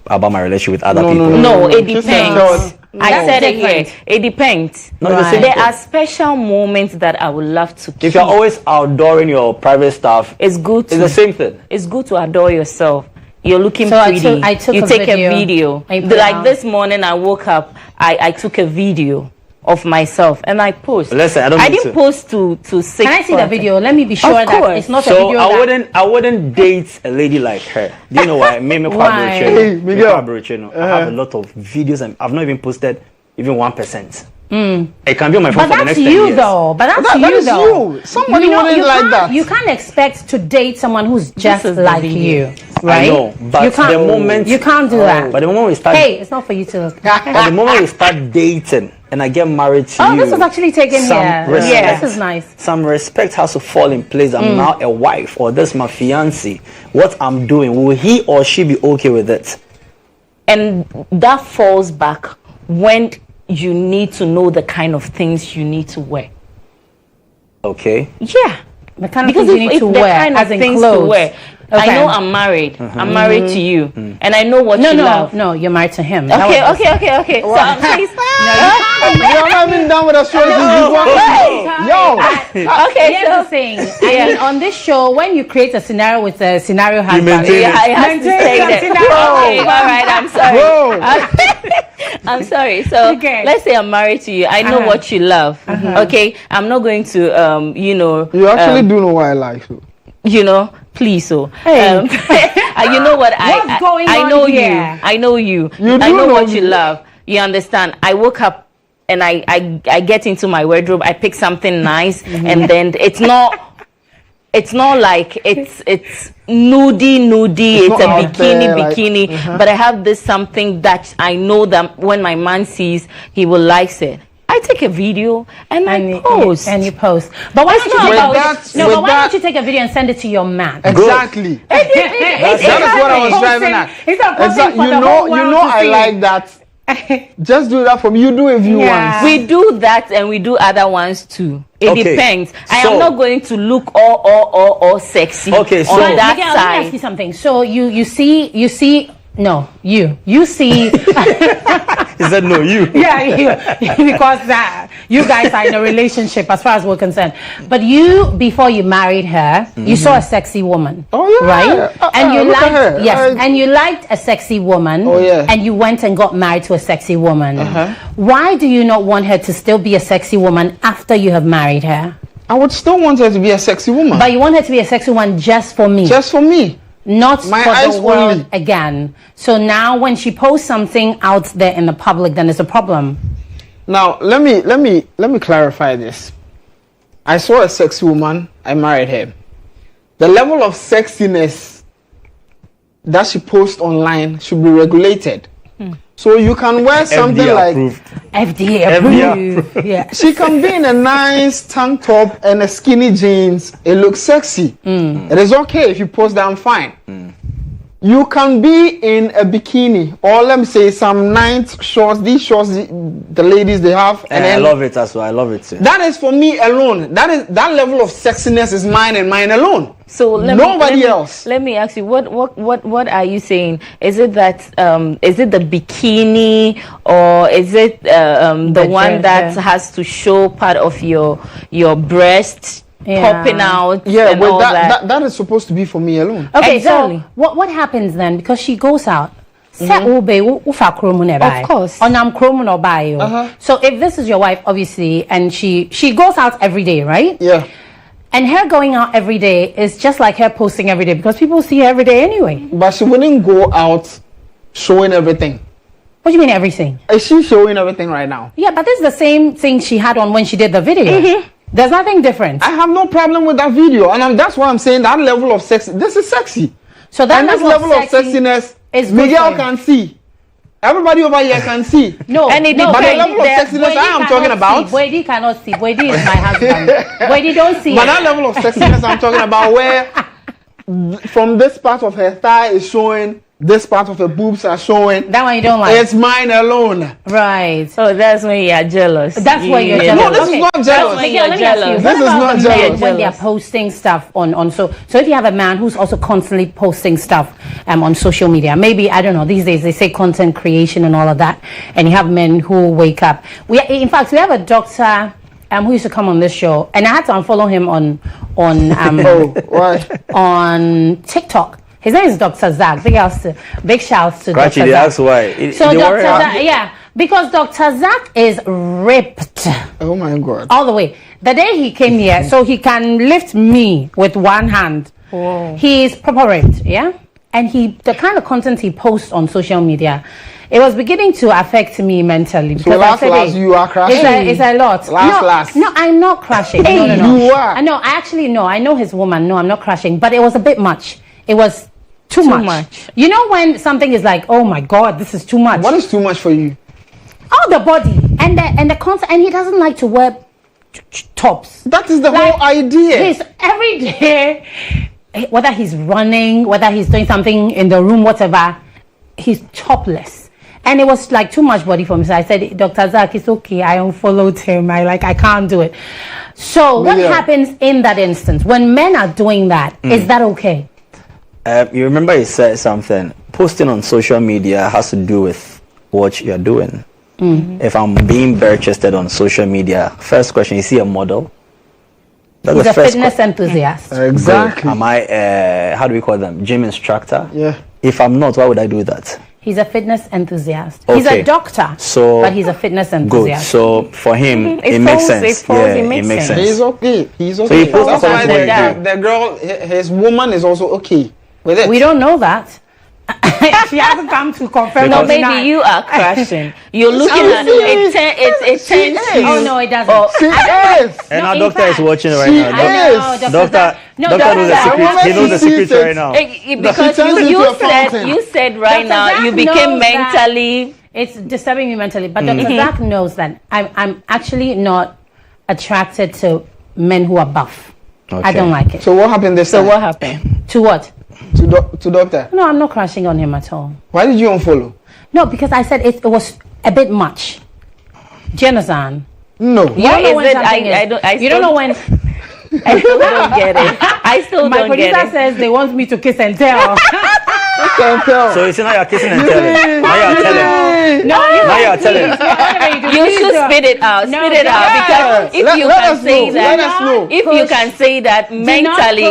about my relationship with other people. No, it depends. I said it here. It depends. There are special moments that I would love to keep. If you're always outdooring your private stuff, it's good. It's the same thing. It's good to adore yourself. You're looking pretty. You take a video. Like this morning, I woke up. I took a video of myself and I post. Listen, I didn't post to seek. Can I see the video? Let me be sure that it's not a video. So I wouldn't date a lady like her. Do you know why? I have a lot of videos and I've not even posted even 1%. It can be on my phone But for the that's next 10 you years. though. But that's That you is though. you. Somebody you wouldn't like can't, that. You can't expect to date someone who's just is the like video. you, right? I know, but you can't, the moment you can't do that. But the moment we start, Hey, it's not for you to. but the moment we start dating and I get married to Oh, you, this was actually taken some here. respect- Yeah, this is nice. Some respect has to fall in place. I'm now a wife, or this is my fiancé. What I'm doing, will he or she be okay with it? And that falls back when you need to know the kind of things you need to wear. Okay. Yeah. The kind of Because things you need to the wear, kind of as in things clothes. to wear. I Okay. know I'm married. I'm married to you, and I know what No, you no, love. no. You're married to him. Okay. So I'm saying, You're not even done with astrology. Yo. okay. Here's the thing. I mean, on this show, when you create a scenario with a scenario husband, maintain Yeah, I have to Maintain say that that. scenario. Okay, all right. I'm sorry. Whoa. I'm sorry. So Okay. let's say I'm married to you. I know what you love. Okay. I'm not going to You actually do know what I like. So. please. So Hey. you know what What's going I on know here? you. I know you. You I do know know what me. you love. You understand? I woke up and I get into my wardrobe. I pick something nice, and then it's not like it's nudie. It's not a out there, like- bikini. But I have this something that I know that when my man sees, he will like it. I take a video and I post. And you post. But why don't you not take about- but why don't you take a video and send it to your man? Exactly. That is what I was driving at. Exactly. You know, I like that. Just do that for me. You do if you Yeah. want. We do that and we do other ones too. It Okay. depends. I So- am not going to look all sexy Okay, so- on But that Miguel, let me ask you side. something. So you see you see He said no, you. yeah, because you guys are in a relationship as far as we're concerned. But you, before you married her, you saw a sexy woman. Oh, yeah. Right? And you look at her. liked, and you liked a sexy woman. Oh, yeah. And you went and got married to a sexy woman. Why do you not want her to still be a sexy woman after you have married her? I would still want her to be a sexy woman. But you want her to be a sexy one just for me. Just for me. Not My for eyes the world only. again. So now when she posts something out there in the public, then it's a problem. Now let me clarify this. I saw a sexy woman, I married her. The level of sexiness that she posts online should be regulated. So you can wear something FDA like approved. FDA FDA approved. Yeah. she can be in a nice tank top and a skinny jeans. It looks sexy. It is okay if you post that, I'm fine. You can be in a bikini, or let me say some night shorts. These shorts the ladies they have, And I love it as well. I love it too. that is for me alone. That level of sexiness is mine and mine alone. So Nobody else. Let me ask you, what are you saying? Is it that is it the bikini, or is it the one that has to show part of your breast popping out? Yeah, and but all that. that is supposed to be for me alone. Okay, Exactly. so what happens then? Because she goes out. Of course. So if this is your wife, obviously, and she goes out every day, right? Yeah. And her going out every day is just like her posting every day because people see her every day anyway. But she wouldn't go out showing everything. What do you mean everything? Is she showing everything right now? Yeah, but this is the same thing she had on when she did the video. There's nothing different. I have no problem with that video, and that's why I'm saying that level of sex. This is sexy. So that And this level of sexiness, is good Miguel for can see. Everybody over here can see. No, And it no, But the depends. level of sexiness I am talking about. Boydie cannot see. Boydie is my husband. Boydie don't see But it. that level of sexiness I'm talking about, where from this part of her thigh is showing, this part of her boobs are showing. That one you don't like. It's mine alone. Right. So that's when you are jealous. That's why you're Yeah. jealous. No, this is not jealous. When Miguel, you're let me ask you, jealous. what This is about not the men jealous. when they're posting stuff on so if you have a man who's also constantly posting stuff on social media, maybe, I don't know, these days they say content creation and all of that, and you have men who wake up. In fact, we have a doctor who used to come on this show, and I had to unfollow him on Oh, why? on TikTok. His name is Dr. Zach. Big shouts to Actually, Dr. they Zach. ask why. So They Dr. worry Zach, yeah, because Dr. Zach is ripped Oh my God. all the way. The day he came here, so he can lift me with one hand. He is proper ripped, yeah? And the kind of content he posts on social media it was beginning to affect me mentally. So Because I said, last, you are crashing. it's a lot. Last. No, I'm not crashing. No. You are. I know. I actually know. I know his woman. No, I'm not crashing. But it was a bit much. It was too much. You know when something is like, oh my God, this is too much. What is too much for you? Oh, the body and the concept. And he doesn't like to wear tops. That is the whole idea. He's every day, whether he's running, whether he's doing something in the room, whatever, he's topless. And it was like too much body for me. So I said, Dr. Zach, it's okay. I unfollowed him. I can't do it. So what happens in that instance when men are doing that? Is that okay? You remember you said something. Posting on social media has to do with what you're doing. If I'm being bare chested on social media, first question, is he a model? That's He's the a first fitness enthusiast. Exactly. Good. Am I, how do we call them? Gym instructor? Yeah. If I'm not, why would I do that? He's a fitness enthusiast. Okay. He's a doctor, So but he's a fitness good. enthusiast. So for him, it makes sense. It makes sense. He's okay. He's So okay. he posts That's why according to what you do. the girl, his woman is also okay with it. We don't know that. She hasn't come to confirm. No, or deny. maybe you are crashing. You're looking at serious. it tends to. Oh no, it doesn't. She is. And No, our in doctor is fact, watching right she now. is. Doctor knows the Zach, secret. He knows the she secret sees right it. now. Because turns into you a fountain. said right Dr. now Zach you became knows that. mentally. It's disturbing me mentally, but Dr. Zach knows that I'm actually not attracted to men who are buff. I Okay. don't like it. So what happened this So time? what happened? To what? To doctor? No, I'm not crashing on him at all. Why did you unfollow? No, because I said it was a bit much. Do you understand? No. You don't know is when it? something is. I don't. You don't know when. I still don't get it. I still My don't get producer it. says they want me to kiss and tell. Can't tell. So you see now you're kissing and telling. Now you're telling. No, Now you're telling. You should spit it out. No, Spit it don't. out because if you let can us say know. that, Let us know. if you can say that mentally,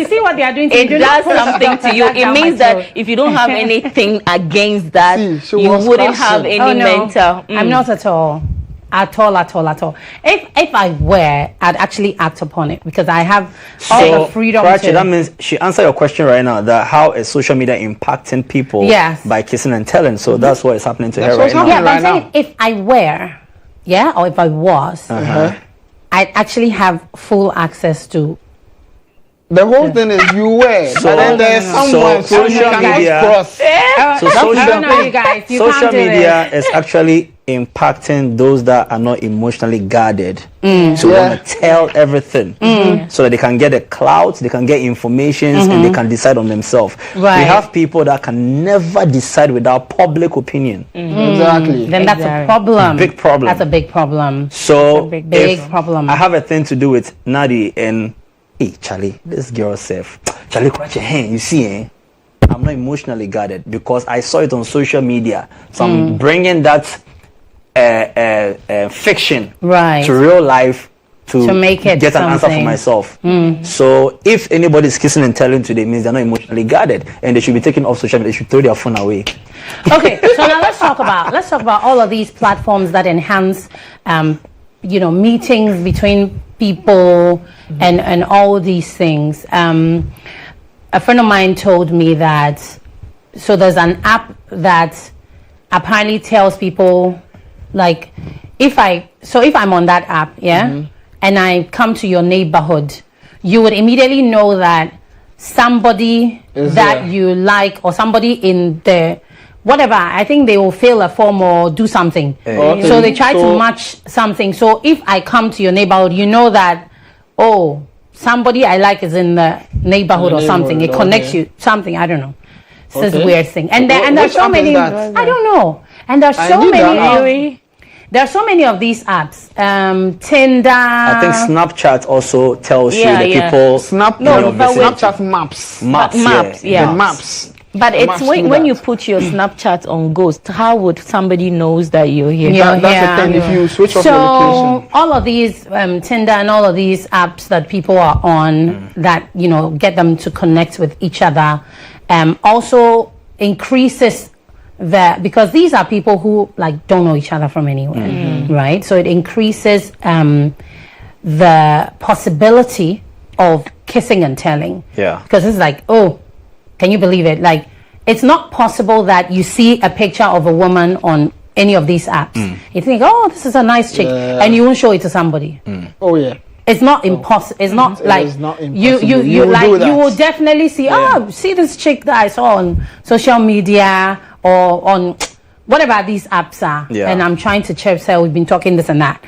You see what they are doing to it you? Do not does push something Dr. to you. Zach It down means my throat. that if you don't have anything against that, See, she you was wouldn't crashing. have any mental. I'm not at all. At all. If I were, I'd actually act upon it because I have all the freedom Prachi, to. that means she answered your question right now that how is social media impacting people Yes. by kissing and telling. So that's what is happening to That's her what's right now. Yeah, but I'm right saying if I were, or if I was, I'd actually have full access to. The whole thing is you wear. So- but then there's so someone so you social cannot media- cross. So I don't know, you guys. You social can't do media is actually impacting those that are not emotionally guarded to Yeah. want to tell everything so that they can get the clout, they can get information, and they can decide on themselves. Right. We have people that can never decide without public opinion. Exactly. Then that's a Exactly. problem. Big problem. That's a big problem. So big if problem. I have a thing to do with Nadi and hey Charlie, this girl safe. Charlie, watch your hand. You see, I'm not emotionally guarded because I saw it on social media. So I'm bringing that fiction Right. to real life to make it get an answer for something. myself. So if anybody's kissing and telling today, means they're not emotionally guarded and they should be taken off social media. They should throw their phone away. Okay, so now let's talk about all of these platforms that enhance, meetings between people and all these things. A friend of mine told me that so there's an app that apparently tells people like if I'm on that app, and I come to your neighborhood, you would immediately know that somebody Is that there. you like or somebody in the whatever, I think they will fill a form or do something. Okay. So they try to So- match something. So if I come to your neighborhood, you know that, oh, somebody I like is in the neighborhood or something. It Neighborhood, connects okay. you, something, I don't know. It's this Okay. weird thing. And Wh- there's which so app is many, that? I don't know. And there's I so need that app. many, there are so many of these apps. Tinder. I think Snapchat also tells Yeah, you the yeah. people Snap, in your no, but vicinity. Snapchat maps. Maps, Maps, yeah. The maps. But it's Must when do when that. you put your Snapchat on ghost, how would somebody knows that you're here? Yeah. That's the thing. If you switch off your So location. all of these Tinder and all of these apps that people are on that get them to connect with each other, also increases because these are people who like don't know each other from anywhere, right? So it increases the possibility of kissing and telling. Yeah. Because it's like, oh, can you believe it? Like it's not possible that you see a picture of a woman on any of these apps. You think, oh, this is a nice chick, and you won't show it to somebody. Oh yeah. It's not impossible. It's not like is not you impossible. like do that. you will definitely see. Oh, see this chick that I saw on social media or on whatever these apps are. Yeah. And I'm trying to check. So we've been talking this and that,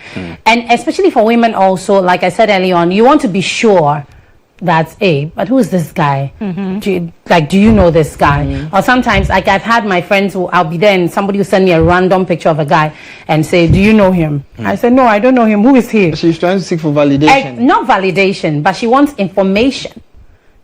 and especially for women also. Like I said earlier on, you want to be sure that, hey, but who is this guy? Do you know this guy? Or sometimes, like I've had my friends who I'll be there and somebody will send me a random picture of a guy and say, do you know him? I said, no, I don't know him. Who is he? She's trying to seek for validation. Not validation, but she wants information.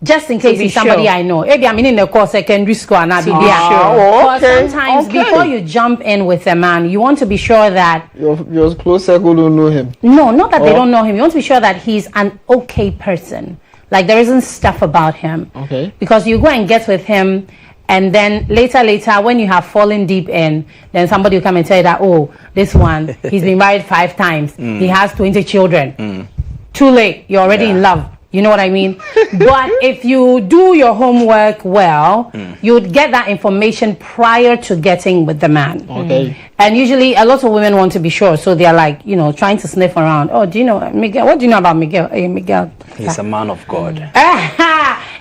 Just in case it's somebody I know. Maybe I'm in the course secondary school and I'll be there. Oh, okay. But sometimes before you jump in with a man, you want to be sure that Your close circle don't know him. no, not that they don't know him. You want to be sure that he's an okay person. Like there isn't stuff about him. Okay. Because you go and get with him, and then later, when you have fallen deep in, then somebody will come and tell you that, oh, this one, he's been married 5 times. He has 20 children. Too late. You're already in love. You know what I mean? But if you do your homework well, you would get that information prior to getting with the man. Okay. And usually a lot of women want to be sure. So they're like, trying to sniff around. Oh, do you know Miguel? What do you know about Miguel? Hey, Miguel. He's a man of God.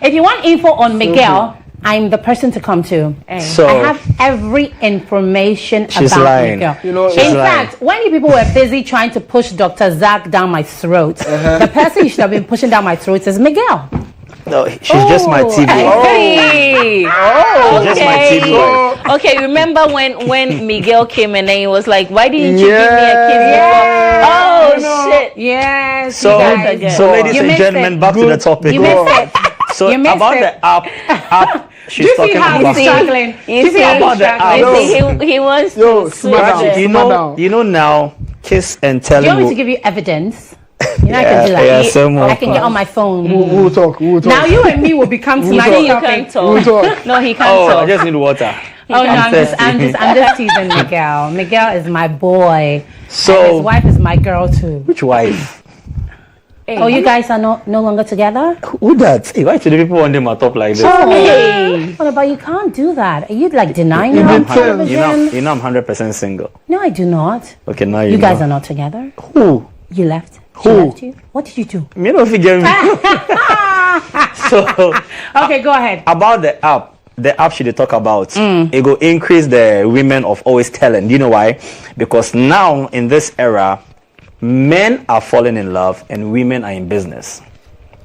If you want info on Miguel, I'm the person to come to. So I have every information she's about lying. Miguel. She's In lying. fact, when you people were busy trying to push Dr. Zach down my throat, the person you should have been pushing down my throat is Miguel. No, she's just my TV wife. Hey. She's just my TV wife. Okay, remember when Miguel came and then he was like, why didn't you give me a kid before? Oh, shit. Yes. So, you guys. so ladies You and missed gentlemen, it. back to the topic. You missed it. So You missed about it. the app she's Do you see talking how about. he's struggling? You Do you see how about he's the app. struggling? He wants Yo, to smart switch down. it. You know now, kiss and tell Do you want me him. to give you evidence? I can do that. Yeah, so more I can get on my phone. We'll talk. Now you and me will become tonight. No, you topic. can't We'll talk. talk. No, he can't Oh, I talk. just need water. Oh no, I'm thirsty. just teasing Miguel. Miguel is my boy. So- and his wife is my girl too. Which wife? Oh, you guys are no longer together? Who that? Hey, why do the people want them at top like this? Hey. What about you can't do that? Are you like denying her on television? You know I'm 100% single. No, I do not. Okay, now You guys are not together. Who? You left. She Who? left you. What did you do? Me don't forget me. So Okay, go ahead. about the app she dey talk about, it go increase the women of always telling. Do you know why? Because now in this era, men are falling in love and women are in business.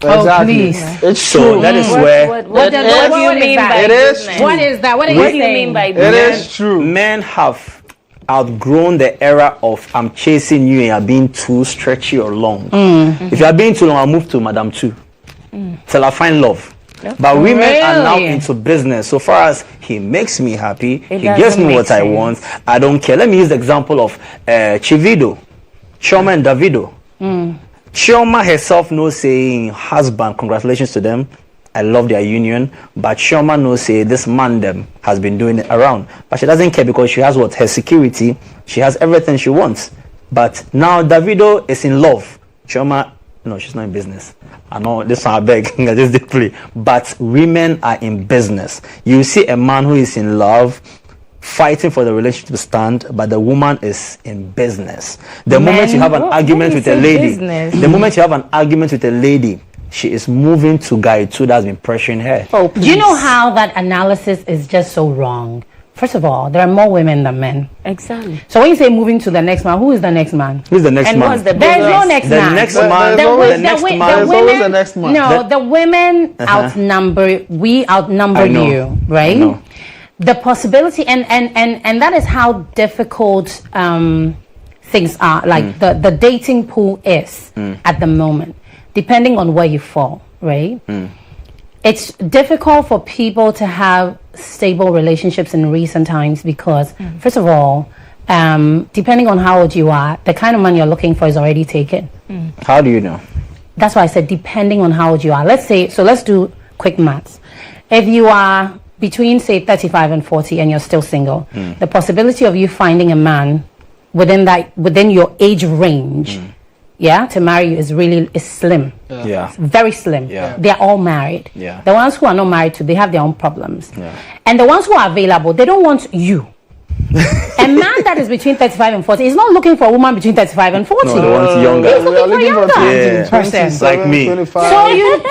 Exactly. please. It's So true. that is where What do you mean by It is business? true. What is that? What are What you do you saying? mean by It business? is true. men have outgrown the era of I'm chasing you and you're being too stretchy or long. If you're being too long, I'll move to Madam 2 till I find love. But women are now Really? into business. So far as he makes me happy, he doesn't gives me make what I sense. want, I don't care. Let me use the example of Chivido, Chioma and Davido. Chioma herself knows saying husband, congratulations to them. I love their union, but Chioma knows say this man them has been doing it around, but she doesn't care because she has what her security, she has everything she wants. But now Davido is in love. Chioma, no, she's not in business. I know this one I beg, I just did play. But women are in business. You see a man who is in love, fighting for the relationship to stand, but the woman is in business. The moment you have an argument with a lady, the moment you have an argument with a lady, she is moving to guy 2 that's been pressuring her. Oh, Do you know how that analysis is just so wrong? First of all, there are more women than men. Exactly. So when you say moving to the next man, who is the next man? Who's the next And man? what's the There is no biggest? next The man. next There- man, there's always- the next wi- man. There's always the next man. No, The- the women we outnumber I know. you, right? I know. The possibility, and that is how difficult things are. Like the dating pool is at the moment, depending on where you fall, right? It's difficult for people to have stable relationships in recent times because, first of all, depending on how old you are, the kind of man you're looking for is already taken. How do you know? That's why I said depending on how old you are. Let's do quick maths. If you are between say 35 and 40 and you're still single, the possibility of you finding a man within your age range to marry you is slim. Yeah. Very slim. Yeah. They're all married. Yeah. The ones who are not married to, they have their own problems. Yeah. And the ones who are available, they don't want you. A man that is between 35 and 40 is not looking for a woman between 35 and 40. No, they want younger. He's looking for younger. Yeah. Person. Like me. 25.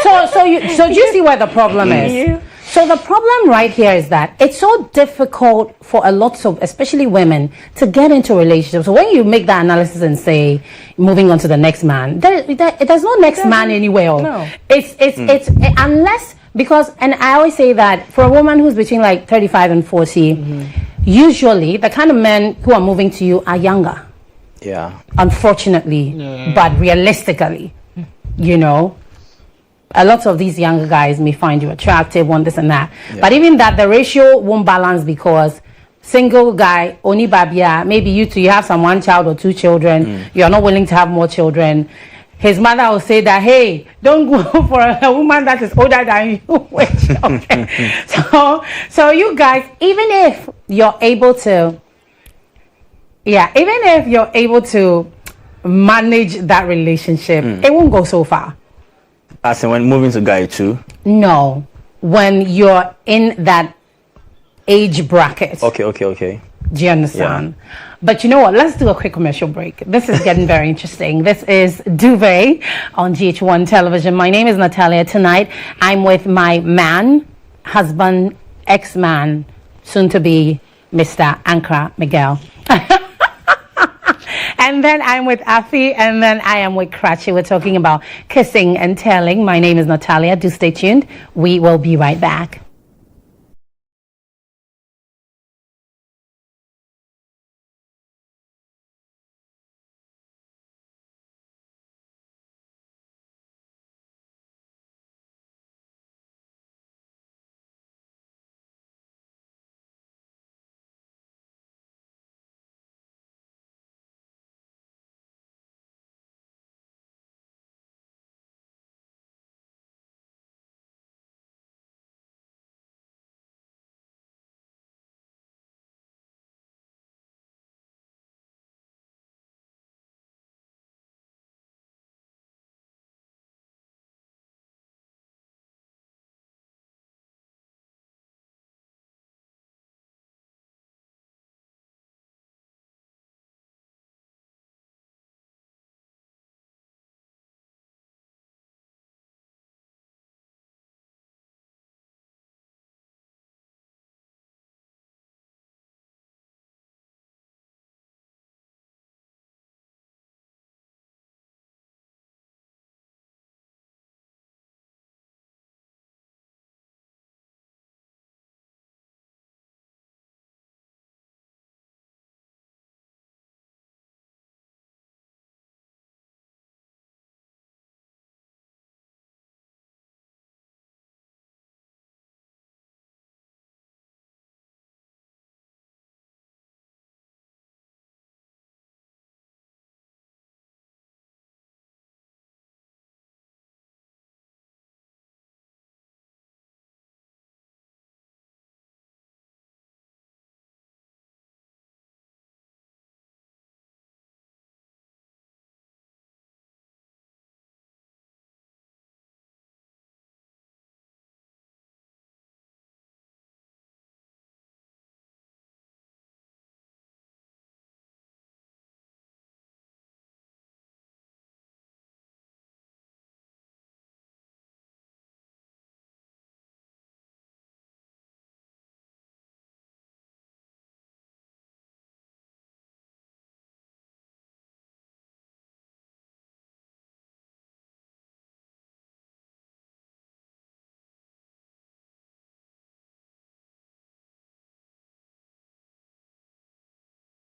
So do you see where the problem is? So the problem right here is that it's so difficult for a lot of, especially women, to get into relationships. So when you make that analysis and say, moving on to the next man, there's no next man anywhere. No. It's unless, because, and I always say that for a woman who's between like 35 and 40, usually the kind of men who are moving to you are younger. Yeah. Unfortunately, but realistically, you know, a lot of these younger guys may find you attractive, one this and that. Yeah. But even that, the ratio won't balance because single guy, only babia, maybe you two, you have some one child or two children, you're not willing to have more children. His mother will say that, hey, don't go for a woman that is older than you with children. So you guys, even if you're able to, manage that relationship, it won't go so far. As in when moving to guy too? No, when you're in that age bracket. Okay. Do you understand? Yeah. But you know what? Let's do a quick commercial break. This is getting very interesting. This is Duvet on GHOne television. My name is Natalia. Tonight, I'm with my man, husband, ex-man, soon to be Mr. Ankara Miguel. And then I'm with Afi, and then I am with Krachi. We're talking about kissing and telling. My name is Natalia. Do stay tuned. We will be right back.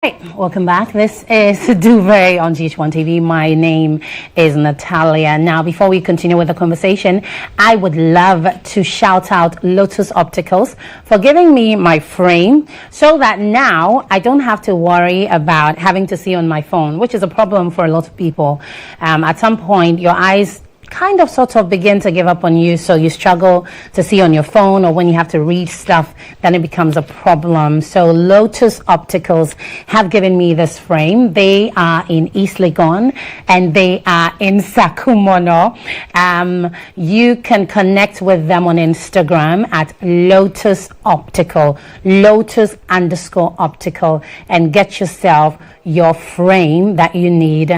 Hey, welcome back. This is Duvet on GHOne TV. My name is Natalia. Now, before we continue with the conversation, I would love to shout out Lotus Opticals for giving me my frame so that now I don't have to worry about having to see on my phone, which is a problem for a lot of people. At some point, your eyes kind of sort of begin to give up on you, so you struggle to see on your phone, or when you have to read stuff, then it becomes a problem. So Lotus Opticals have given me this frame. They are in East Legon and they are in Sakumono. You can connect with them on Instagram at Lotus Optical, Lotus_Optical, and get yourself your frame that you need,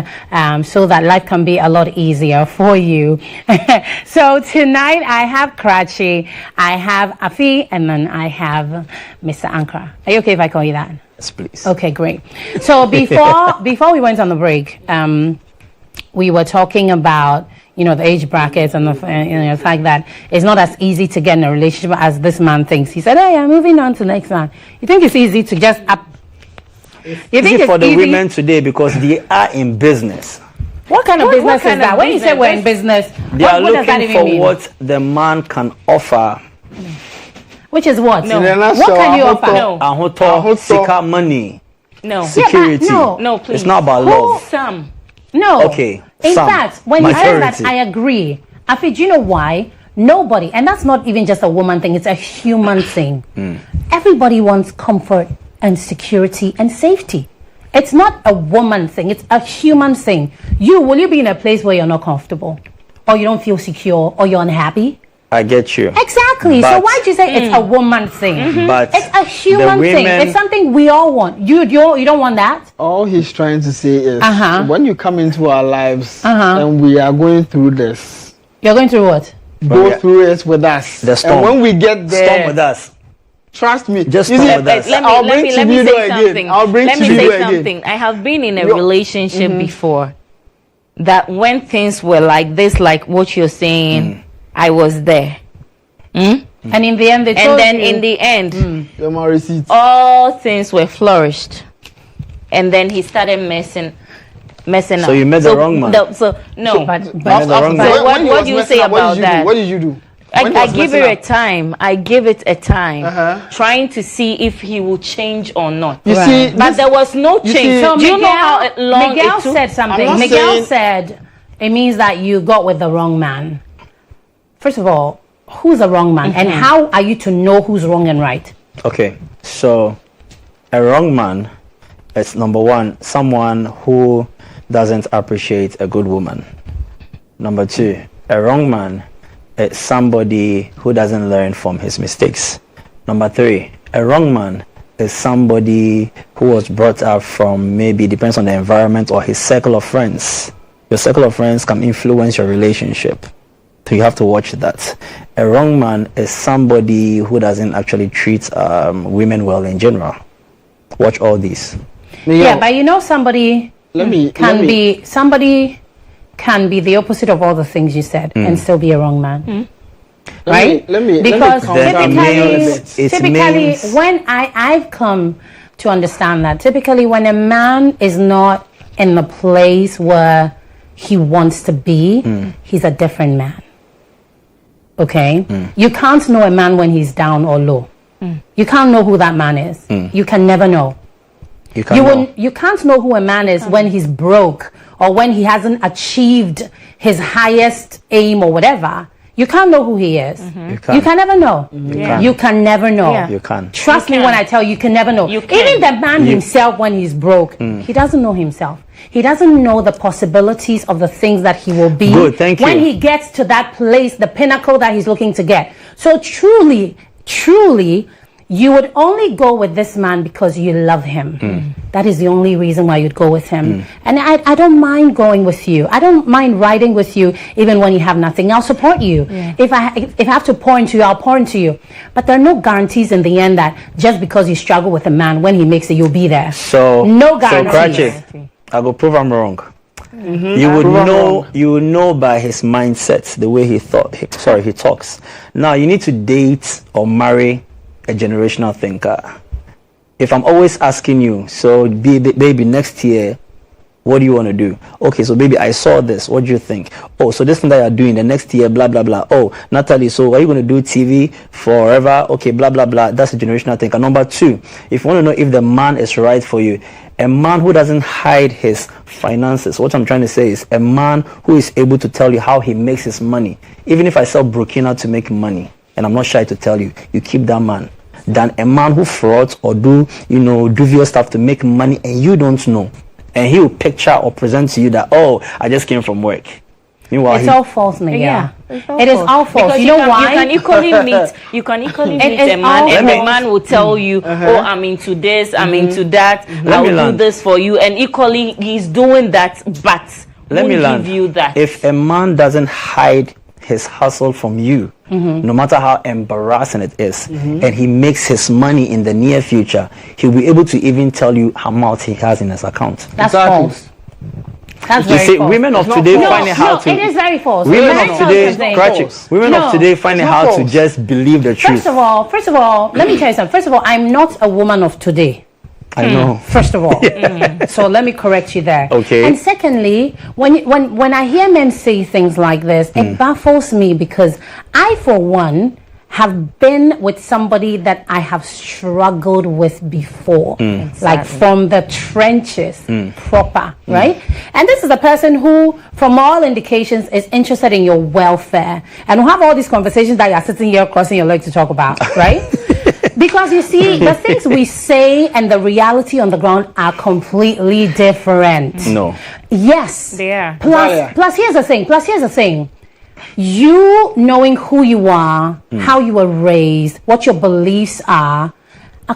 so that life can be a lot easier for you. So tonight I have Krachi, I have Afi, and then I have Mr. Ankara. Are you okay if I call you that? Yes, please. Okay, great. So before we went on the break, we were talking about, you know, the age brackets and the fact that it's not as easy to get in a relationship as this man thinks. He said, "Hey, I'm moving on to the next man." You think it's easy to just up? You think it's for the easy? women today because they are in business. What kind of business is that? When you say we're in business, They are what does that looking even for mean? what the man can offer. Which is what? No. What can you offer? No. Ahoto, sika money, No. security. no, please. It's not about love. Some. No. Okay, In some. fact, when you say that, Majority. I agree. Afi, do you know why? Nobody, and that's not even just a woman thing, it's a human thing. Everybody wants comfort and security and safety. It's not a woman thing, it's a human thing. Will you be in a place where you're not comfortable? Or you don't feel secure? Or you're unhappy? I get you. Exactly. So But- why do you say it's a woman thing? But It's a human the thing. women- It's something we all want. You don't want that? All he's trying to say is, Uh-huh. when you come into our lives Uh-huh. and we are going through this, You're going through what? go yeah. through it with us. The storm. And when we get there, Storm with us. trust me. Just you storm see, with us. I'll bring let me Chibido say again. something. I'll bring Let me Chibido say again. something. I have been in a Yo- relationship before that when things were like this, like what you're saying, I was there. And in the end, they told And then you, in the end, Your more receipts. all things were flourished. And then he started messing up. So you met the wrong man. No. met the wrong but man. what he do was you messing say up, what about did you that? do? What did you do? When he I was give messing it a up? time. I give it a time, Uh-huh. trying to see if he will change or not. You Right. see, But this- there was no you change. see- So Do you know how long Miguel it took? said something. I'm not Miguel saying- said it means that you got with the wrong man. First of all, who's the wrong man? And how are you to know who's wrong and right? Okay, so a wrong man is number one, someone who doesn't appreciate a good woman. Number two, a wrong man is somebody who doesn't learn from his mistakes. Number three, a wrong man is somebody who was brought up from, maybe depends on the environment or his circle of friends. Your circle of friends can influence your relationship. So you have to watch that. A wrong man is somebody who doesn't actually treat women well in general. Watch all these. Miguel, Yeah, but you know somebody somebody can be the opposite of all the things you said and still be a wrong man. Right? Let me Because counter Then it means- it typically means- when I've come to understand that typically when a man is not in the place where he wants to be, he's a different man. Okay? You can't know a man when he's down or low. You can't know who that man is. You can never know. You can know. You can't know who a man is when he's broke or when he hasn't achieved his highest aim or whatever. You can't know who he is. You can. You can never know. can. You can never know. Yeah. You can. Trust You me when can. I tell you, you can never know. You can. Even the man himself, when he's broke, he doesn't know himself. He doesn't know the possibilities of the things that he will be Good, thank when you. he gets to that place, the pinnacle that he's looking to get. So truly, you would only go with this man because you love him. That is the only reason why you'd go with him. And I don't mind going with you. I don't mind riding with you even when you have nothing. I'll support you. If I have to pour into you, I'll pour into you. But there are no guarantees in the end that just because you struggle with a man, when he makes it, you'll be there. So No So guarantees. Krachi, I go prove I'm wrong. You would Prove I'm know. wrong. You would know by his mindset, the way he talks. Now you need to date or marry a generational thinker. If I'm always asking you, so baby, next year, what do you want to do? Okay, so baby, I saw this. What do you think? Oh, so this thing that you're doing the next year, blah blah blah. Oh, Natalie, so are you going to do TV forever? Okay, blah blah blah. That's a generational thinker. Number two, if you want to know if the man is right for you, A man who doesn't hide his finances. What I'm trying to say is a man who is able to tell you how he makes his money. Even if I sell Burkina to make money, and I'm not shy to tell you, you keep that man. Than a man who frauds or do dubious stuff to make money and you don't know. And he will picture or present to you that, oh, I just came from work. Meanwhile, it's all false, Miguel. Yeah, it is all false. Because you know why? You can equally meet a man, and the man will tell you, oh, I'm into this, I'm into that, I will do this for you, and equally he's doing that, but let me give you that. If a man doesn't hide his hustle from you, no matter how embarrassing it is, and he makes his money in the near future, he'll be able to even tell you how much he has in his account. That's false. That's you very see, false. women of today find it hard to. It is very false. Women of today, women of today find it hard to just believe the truth. First of all, let me tell you something. First of all, I'm not a woman of today. I know. First of all, so let me correct you there. Okay. And secondly, when I hear men say things like this, it baffles me because I, for one, have been with somebody that I have struggled with before, like from the trenches, proper, right? And this is a person who, from all indications, is interested in your welfare, and we'll have all these conversations that you're sitting here crossing your legs to talk about, right? Because you see, the things we say and the reality on the ground are completely different. No. Yes. They are. Plus, here's the thing. You knowing who you are, how you were raised, what your beliefs are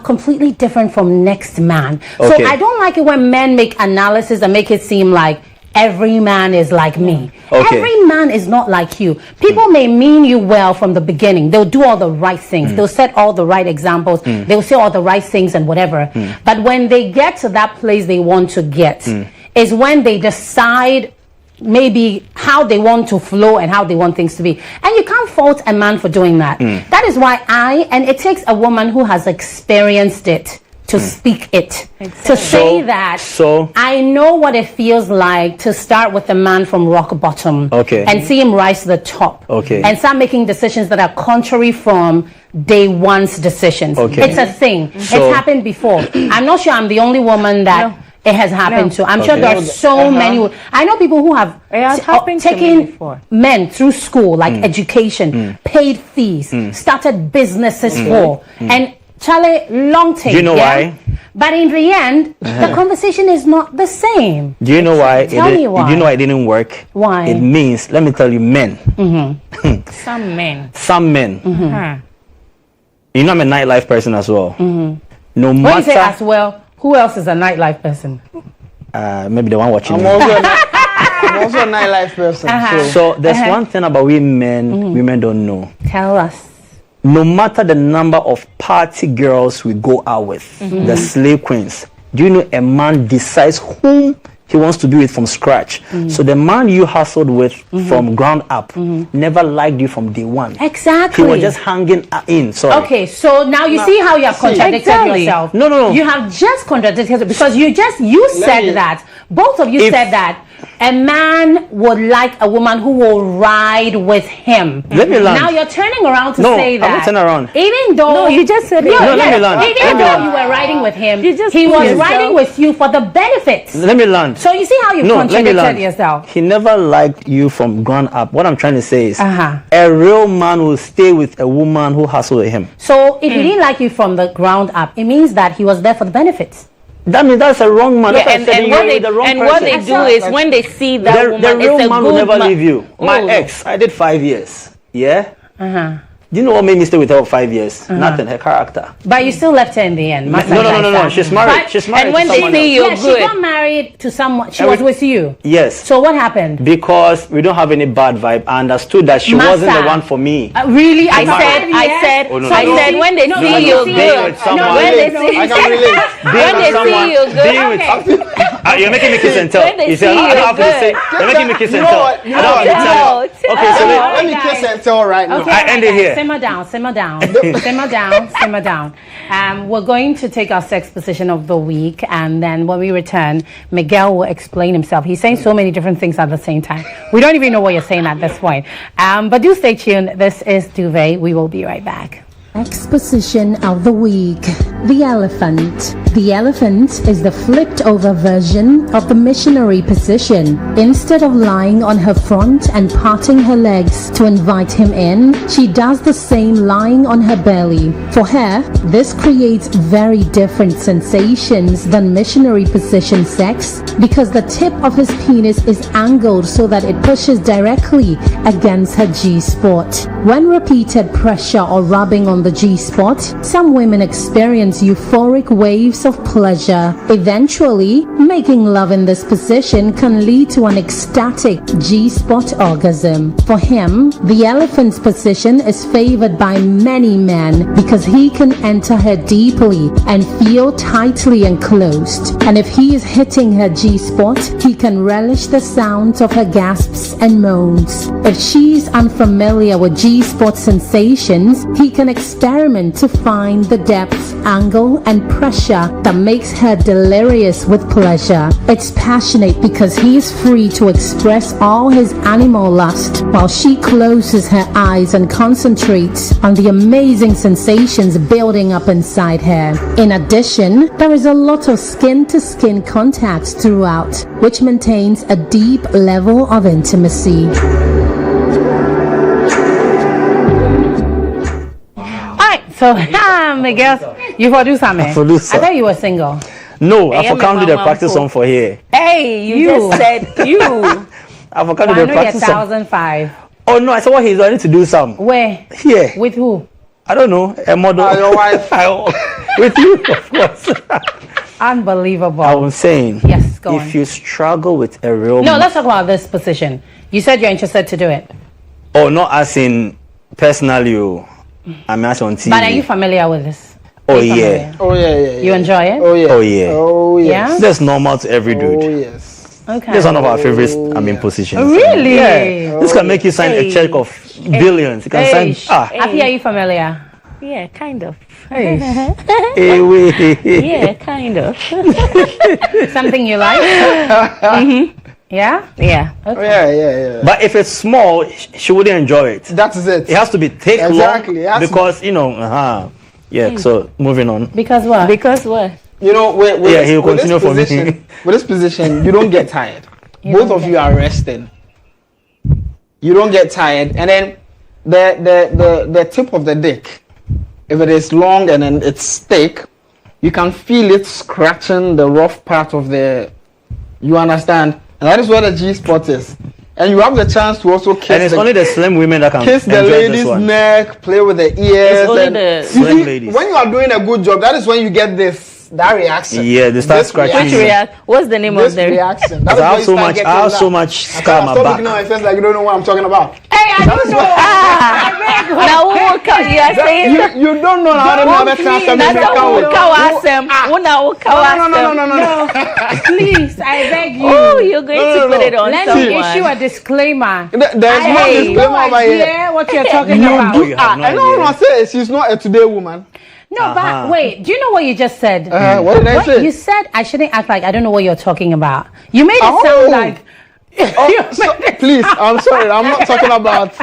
completely different from next man. Okay. So I don't like it when men make analysis and make it seem like every man is like me. Okay. Every man is not like you. People may mean you well from the beginning. They'll do all the right things. They'll set all the right examples. They'll say all the right things and whatever. But when they get to that place they want to get, is when they decide maybe how they want to flow and how they want things to be. And you can't fault a man for doing that. That is why and it takes a woman who has experienced it to speak it, to say that. So I know what it feels like to start with a man from rock bottom, and see him rise to the top, and start making decisions that are contrary from day one's decisions. It's a thing. It's happened before. I'm not sure I'm the only woman that it has happened to. I'm sure there are so many. I know people who have taken men through school, like education, paid fees, started businesses for, and Charlie, long take. Do you know why? But in the end, the conversation is not the same. Do you know why? Tell me why. Do you know why it didn't work? Why? It means, let me tell you, men. Some men. You know, I'm a nightlife person as well. No matter. When you say as well, who else is a nightlife person? Maybe the one watching. I'm also a nightlife person. So there's one thing about women don't know. Tell us. No matter the number of party girls we go out with, the slave queens, do you know a man decides whom he wants to be with from scratch? So the man you hustled with from ground up never liked you from day one. Exactly. He was just hanging in. Sorry. Okay, so now you see how you have contradicted yourself. No. You have just contradicted yourself because you said that. Both of you said that a man would like a woman who will ride with him. Let me land. Now you're turning around to say that. I'm not turning around. Even though you just said it. Let me land. Even though you were riding with him, he was riding with you for the benefits. Let me land. So you see how you contradicted yourself. He never liked you from ground up. What I'm trying to say is a real man will stay with a woman who hustled with him. So if he didn't like you from the ground up, it means that he was there for the benefits. That means that's a wrong man. What they do is when they see that woman, the real man will never leave you. My Oh. ex, I did 5 years. Yeah? Do you know what made me stay with her for 5 years? Nothing, her character. But you still left her in the end. No. She's married. She's married. And when to they someone see else. you, she got married to someone. She was with you. Yes. So what happened? Because we don't have any bad vibe. I understood that she wasn't the one for me. Really? I said, when they see you good, when they see you good, you're making me kiss and tell. When they You say, see I don't have to you say. You're making me kiss and tell. I don't have to tell you. Okay, so let me kiss and tell right now. Okay, I end it here. Simmer down. Simmer down. We're going to take our sex position of the week, and then when we return, Miguel will explain himself. He's saying so many different things at the same time. We don't even know what you're saying at this point. But do stay tuned. This is Duvet. We will be right back. Exposition of the week. The elephant. The elephant is the flipped over version of the missionary position. Instead of lying on her front and parting her legs to invite him in, she does the same lying on her belly. For her, this creates very different sensations than missionary position sex because the tip of his penis is angled so that it pushes directly against her G-spot. When repeated pressure or rubbing on the G-spot, some women experience euphoric waves of pleasure. Eventually, making love in this position can lead to an ecstatic G-spot orgasm. For him, the elephant's position is favored by many men because he can enter her deeply and feel tightly enclosed. And if he is hitting her G-spot, he can relish the sounds of her gasps and moans. If she's unfamiliar with G-spot sensations, he can experiment to find the depth, angle, and pressure that makes her delirious with pleasure. It's passionate because he is free to express all his animal lust while she closes her eyes and concentrates on the amazing sensations building up inside her. In addition, there is a lot of skin-to-skin contact throughout, which maintains a deep level of intimacy. So, Miguel, you for do something? I thought you were single. No, I forgot to do the practice song for here. Hey, you just said you. I forgot to do the practice song. 1,005. Oh no, I said what he's going to do some. Where? Here. With who? I don't know. A model. Your wife. With you, of course. Unbelievable. I was saying. Yes, go on. If you struggle with a real. No, let's talk about this position. You said you're interested to do it. Oh, not as in personally. I'm not on TV. But are you familiar with this? Oh yeah. Oh yeah. You enjoy it? Oh yeah. Oh yeah. Oh yes. Yeah? That's normal to every dude. Oh yes. Okay. That's one of our favorite positions. Really? Yeah. This can make you sign a check of billions. You can sign. Afi, are you familiar? Yeah, kind of. Yeah, Yeah, kind of. Something you like? Yeah? Yeah. Oh, yeah. But if it's small, she wouldn't enjoy it. That is it. It has to be thick, Exactly. long, because Yeah. So moving on. Because what? Because what? You know, he'll continue for me. With this position, you don't get tired. Both of you are resting. You don't get tired, and then the tip of the dick, if it is long and then it's thick, you can feel it scratching the rough part of the. You understand? And that is where the G spot is. And you have the chance to also kiss. And it's only the slim women that can kiss the lady's neck, play with the ears. It's only the slim ladies. When you are doing a good job, that is when you get that reaction. Yeah, they start scratching. Which react? What's the name of the reaction? I have so much scar on my back. Stop looking at my face like you don't know what I'm talking about. Hey, I don't know. Now you are saying you don't know how to have a chance to make No. Please, I beg you. Oh, you're going to put it on Let someone. me issue a disclaimer. There's no disclaimer over here. Idea what you're talking about. I don't want to say she's not a today woman. No, but wait, do you know what you just said? What did I say? You said I shouldn't act like I don't know what you're talking about. You made it sound like. Please, I'm sorry. I'm not talking about.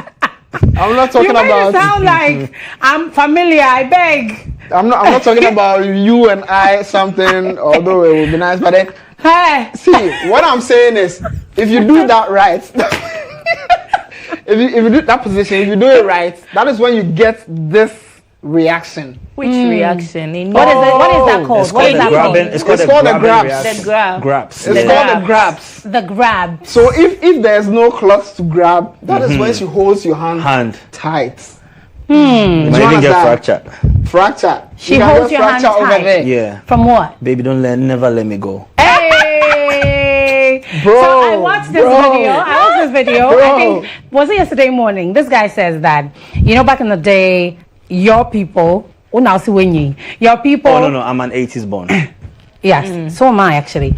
You made it sound like I'm familiar. I beg. I'm not talking about you and I something. Although it would be nice, but then. Hey. See, what I'm saying is, if you do that right, if you do that position, if you do it right, that is when you get this reaction. Which reaction? What is that called? What is that called? It's called the grabs. The grab. Grabs. It's called the grabs. The grab. So if there's no cloth to grab, that is when she holds your hand tight. You might even get Fracture. She holds your hand over tight. there. Yeah. From what? Baby, never let me go. Hey! Bro, so I watched this video. I think, was it yesterday morning? This guy says that, back in the day, your people, your people. Oh, no, I'm an 80s born. Yes, so am I actually.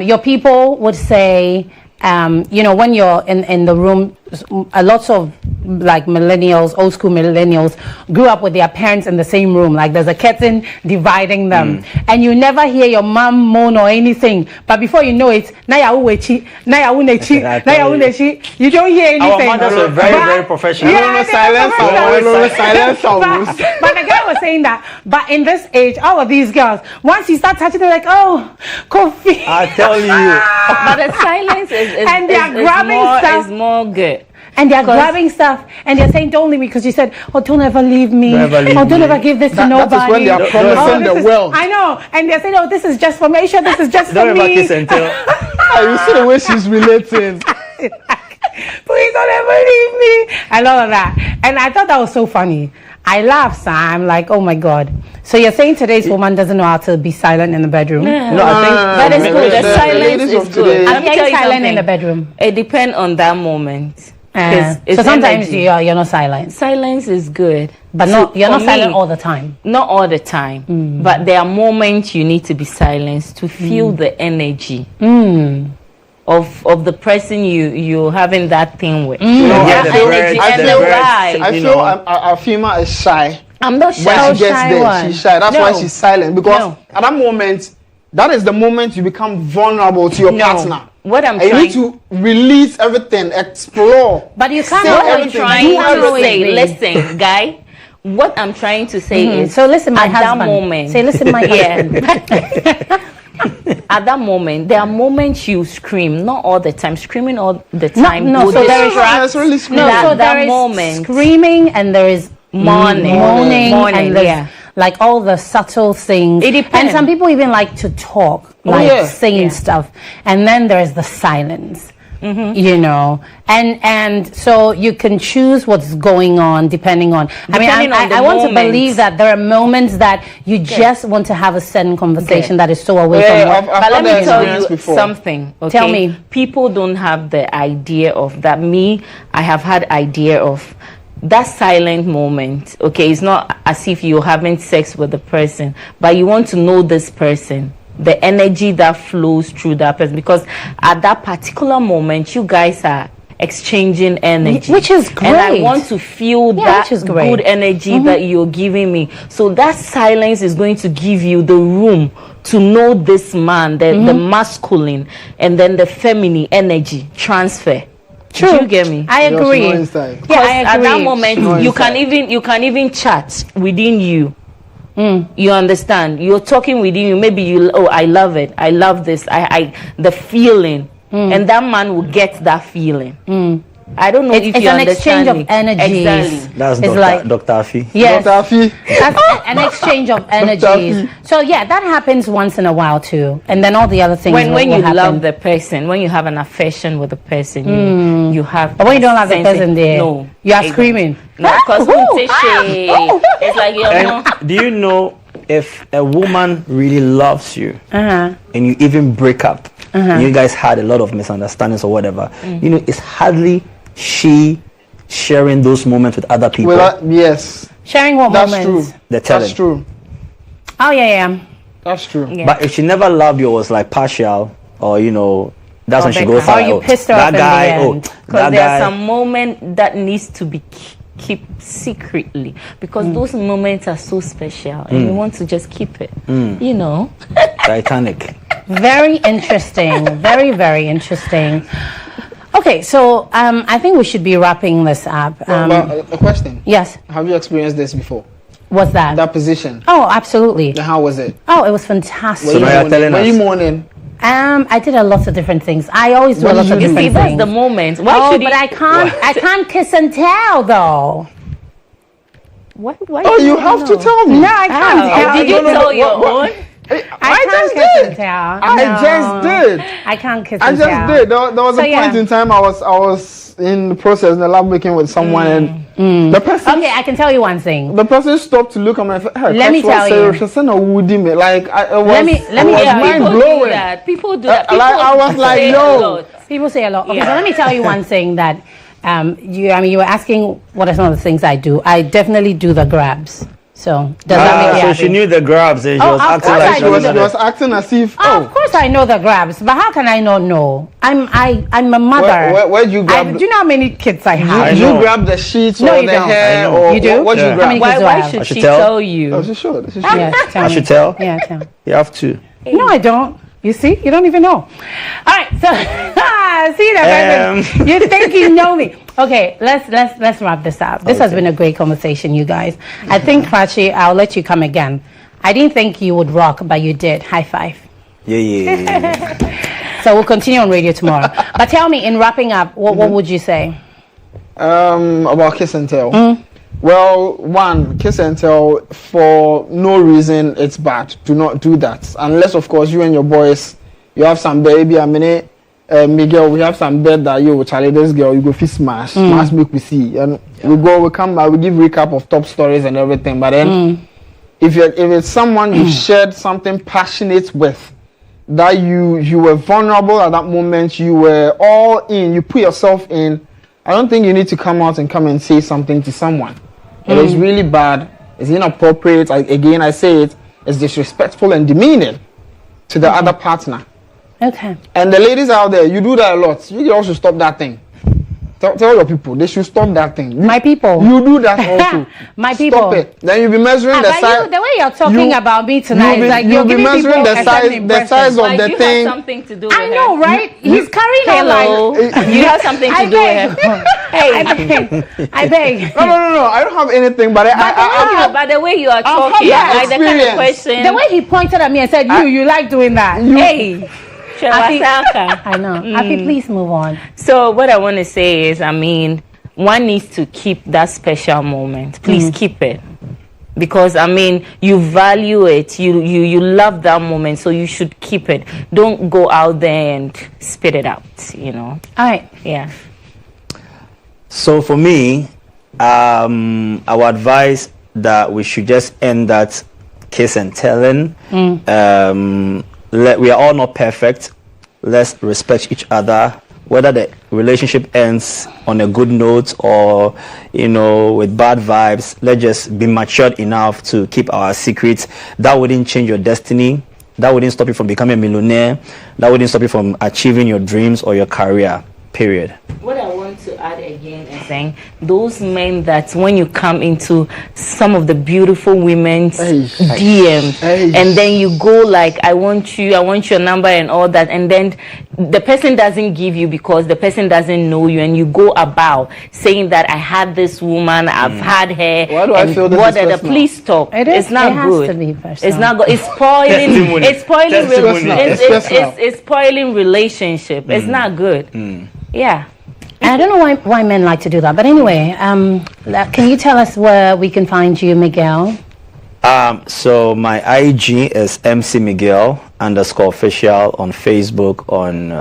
Your people would say, when you're in the room, a lot of like millennials, old school millennials, grew up with their parents in the same room. Like there's a curtain dividing them, and you never hear your mom moan or anything. But before you know it, you don't hear anything. Our mothers were very professional. Yeah, silence. But the guy was saying that. But in this age, all of these girls, once you start touching, they're like, oh, coffee. I tell you. But the silence And they are grabbing stuff. is more good. And they're grabbing stuff, and they're saying, "Don't leave me," because you said, "Oh, don't ever leave me. Don't ever give this to nobody." That is when they are promising the world. I know, and they're saying, "Oh, this is just for me. Sure, this is just Don't for ever me." kiss and tell. You see the way she's relating. Please don't ever leave me, and all of that. And I thought that was so funny. I laughed, so I'm like, "Oh my God." So you're saying today's woman doesn't know how to be silent in the bedroom? No, I think That is good. The silence is good. Are you silent in the bedroom? It depends on that moment. So sometimes you're not silent. Silence is good, but you're not silent all the time. Not all the time, but there are moments you need to be silenced to feel the energy of the person you having that thing with. I feel our female is shy. I'm not shy. When she gets there, she's shy. That's why she's silent, because at that moment, that is the moment you become vulnerable to your partner. What I'm and trying you need to release everything, explore. But you can't. What I'm trying to say, listen, guy. What I'm trying to say is, so listen, my husband. That moment, say, listen, my husband. At that moment, there are moments you scream, not all the time. Screaming all the time. No, so there is really that moment. Screaming, and there is moaning, and there's like all the subtle things. It depends. And some people even like to talk, saying stuff, and then there's the silence. You know, and so you can choose what's going on depending on. I want to believe that there are moments that you just want to have a certain conversation that is so away from work. But let me tell you something. Okay? Tell me. People don't have the idea of that. I have had idea of that silent moment. Okay, it's not as if you're having sex with the person, but you want to know this person. The energy that flows through that person, because at that particular moment you guys are exchanging energy, which is great, and I want to feel that good energy that you're giving me. So that silence is going to give you the room to know this man, the masculine and then the feminine energy transfer. True. Do you get me? I agree. I agree. At that moment you can even chat within you. You understand? You're talking within you. Maybe I love it. I love this. The feeling, and that man will get that feeling. I don't know if you understand. It's an exchange of energies. Exactly. That's Dr. Afi. Yes. Dr. Afi. That's an exchange of energies. So yeah, that happens once in a while too, and then all the other things. When you love the person, when you have an affection with the person, you have. But when you don't have the person there, no, you are screaming. No, because it's like do you know if a woman really loves you and you even break up, and you guys had a lot of misunderstandings or whatever, you know, it's hardly she sharing those moments with other people. Yes. Sharing what That's moments? true. That's true. Oh yeah. That's true. Yeah. But if she never loved you, or was like partial, or you know, that's when she goes out. Or you pissed her off in the end. Because there's some moment that needs to be keep secretly, because those moments are so special and you want to just keep it, you know. Titanic. Very interesting. Very, very interesting. Okay, so I think we should be wrapping this up. But a question. Yes. Have you experienced this before? What's that? That position. Oh, absolutely. And how was it? Oh, it was fantastic. So now you're telling us. Were you mourning? I did a lot of different things. I always do a lot of different things. That's the moment. But I can't kiss and tell though. Why you have to tell me. No, I can't tell. Did you tell your own? I can't kiss and tell. I just did. I can't kiss I and just tell. did. There was a point in time I was in the process in the lab making with someone and the person. Okay, I can tell you one thing. The person stopped to look at my face. Let me tell you. Like let me mind blowing. People do that. I was like, yo. People say a lot. Okay, so let me tell you one thing that you were asking what are some of the things I do. I definitely do the grabs. So does that make you So happy? she knew the grabs and she was of acting course like I she knew was the- She was acting as if, Of course I know the grabs, but how can I not know? I'm a mother. Where'd you grab? Do you know how many kids I have? Do know. you grab the sheets No, or you the don't. hair I know. or You do? what Yeah. you How grab? many kids do I Why have? should I should she tell? tell you? Oh, she should. She should. Yes, tell I me. should tell? Yeah, tell me. You have to. No, I don't. You see, you don't even know. All right, so see that you think you know me. Okay, let's wrap this up. This has been a great conversation, you guys. I think, Krachi, I'll let you come again. I didn't think you would rock, but you did. High five. Yeah. So we'll continue on radio tomorrow. But tell me, in wrapping up, what would you say? About kiss and tell. Well, one, kiss and tell for no reason it's bad. Do not do that unless, of course, you and your boys, you have some baby. I mean, Miguel, we have some bed that you Charlie, this girl, you go fit smash make we see, and we come back, we give recap of top stories and everything. But then, if it's someone you shared something passionate with, that you were vulnerable at that moment, you were all in, you put yourself in. I don't think you need to come out and say something to someone. It is really bad. It's inappropriate. I say it. It's disrespectful and demeaning to the other partner. Okay. And the ladies out there, you do that a lot. You also stop that thing. Tell your people they should stop that thing. My people. You do that also. My people. Stop it. Then you'll be measuring the size. The way you're talking about me tonight is like you're you'll be giving measuring people the a size, certain the impression. size of Like the you thing. have something to do with I know, her. right? He's carrying Hello. on like. You have something to I do with her. beg. I beg. No. I don't have anything, but By the way you are talking, that like the kind of experience. question. The way he pointed at me and said, you like doing that. Hey, Shawasaka. I know. Afi, please move on. So what I want to say is, I mean, one needs to keep that special moment. Please keep it. Because I mean, you value it, you love that moment, so you should keep it. Don't go out there and spit it out, you know. All right. Yeah. So for me, I would advise that we should just end that kiss and telling. We are all not perfect. Let's respect each other. Whether the relationship ends on a good note or, with bad vibes, let's just be matured enough to keep our secrets. That wouldn't change your destiny. That wouldn't stop you from becoming a millionaire. That wouldn't stop you from achieving your dreams or your career, period. What I want to add again is saying those men that when you come into some of the beautiful women's DMs and then you go like, I want your number and all that, and then the person doesn't give you because the person doesn't know you, and you go about saying that I had this woman, I've had her. Why do I feel this is personal? Please stop. It's not good. It has to be personal. It's not good. It's spoiling. Testimony. It's spoiling. Testimony. It's spoiling relationship. It's not good. Yeah. I don't know why men like to do that. But anyway, can you tell us where we can find you, Miguel? So my IG is mcmiguel_official on Facebook, on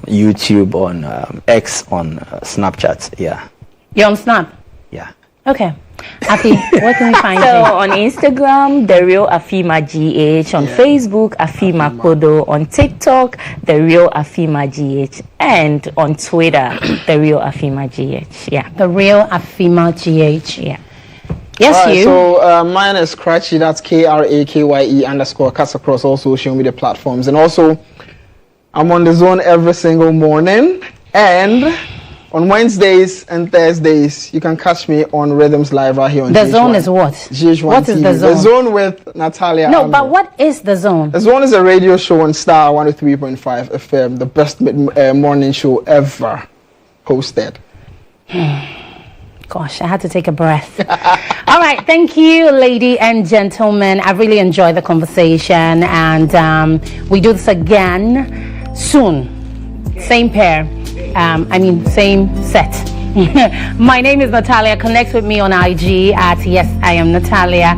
YouTube, on X, on Snapchat. Yeah. You're on Snap? Yeah. Okay. Afi, where can we find So you? on Instagram, The Real Afima GH. On Facebook, Afima Kodo. On TikTok, The Real Afima GH. And on Twitter, The Real Afima GH. Yeah. The Real Afima GH. Yeah. Yes, All right, you. so mine is Krachi, that's KRAKYE_ cuts across all social media platforms. And also, I'm on the zone every single morning. And on Wednesdays and Thursdays, you can catch me on Rhythms Live right here on The GH1. Zone is what? GH1 What is TV. The Zone? The Zone with Natalia. No, Andoh. but what is The Zone? The Zone is a radio show on Star 103.5 FM, the best morning show ever hosted. Gosh, I had to take a breath. All right, thank you, ladies and gentlemen. I really enjoyed the conversation, and we do this again soon. Same pair. Same set. My name is Natalia. Connect with me on IG at Yes, I Am Natalia.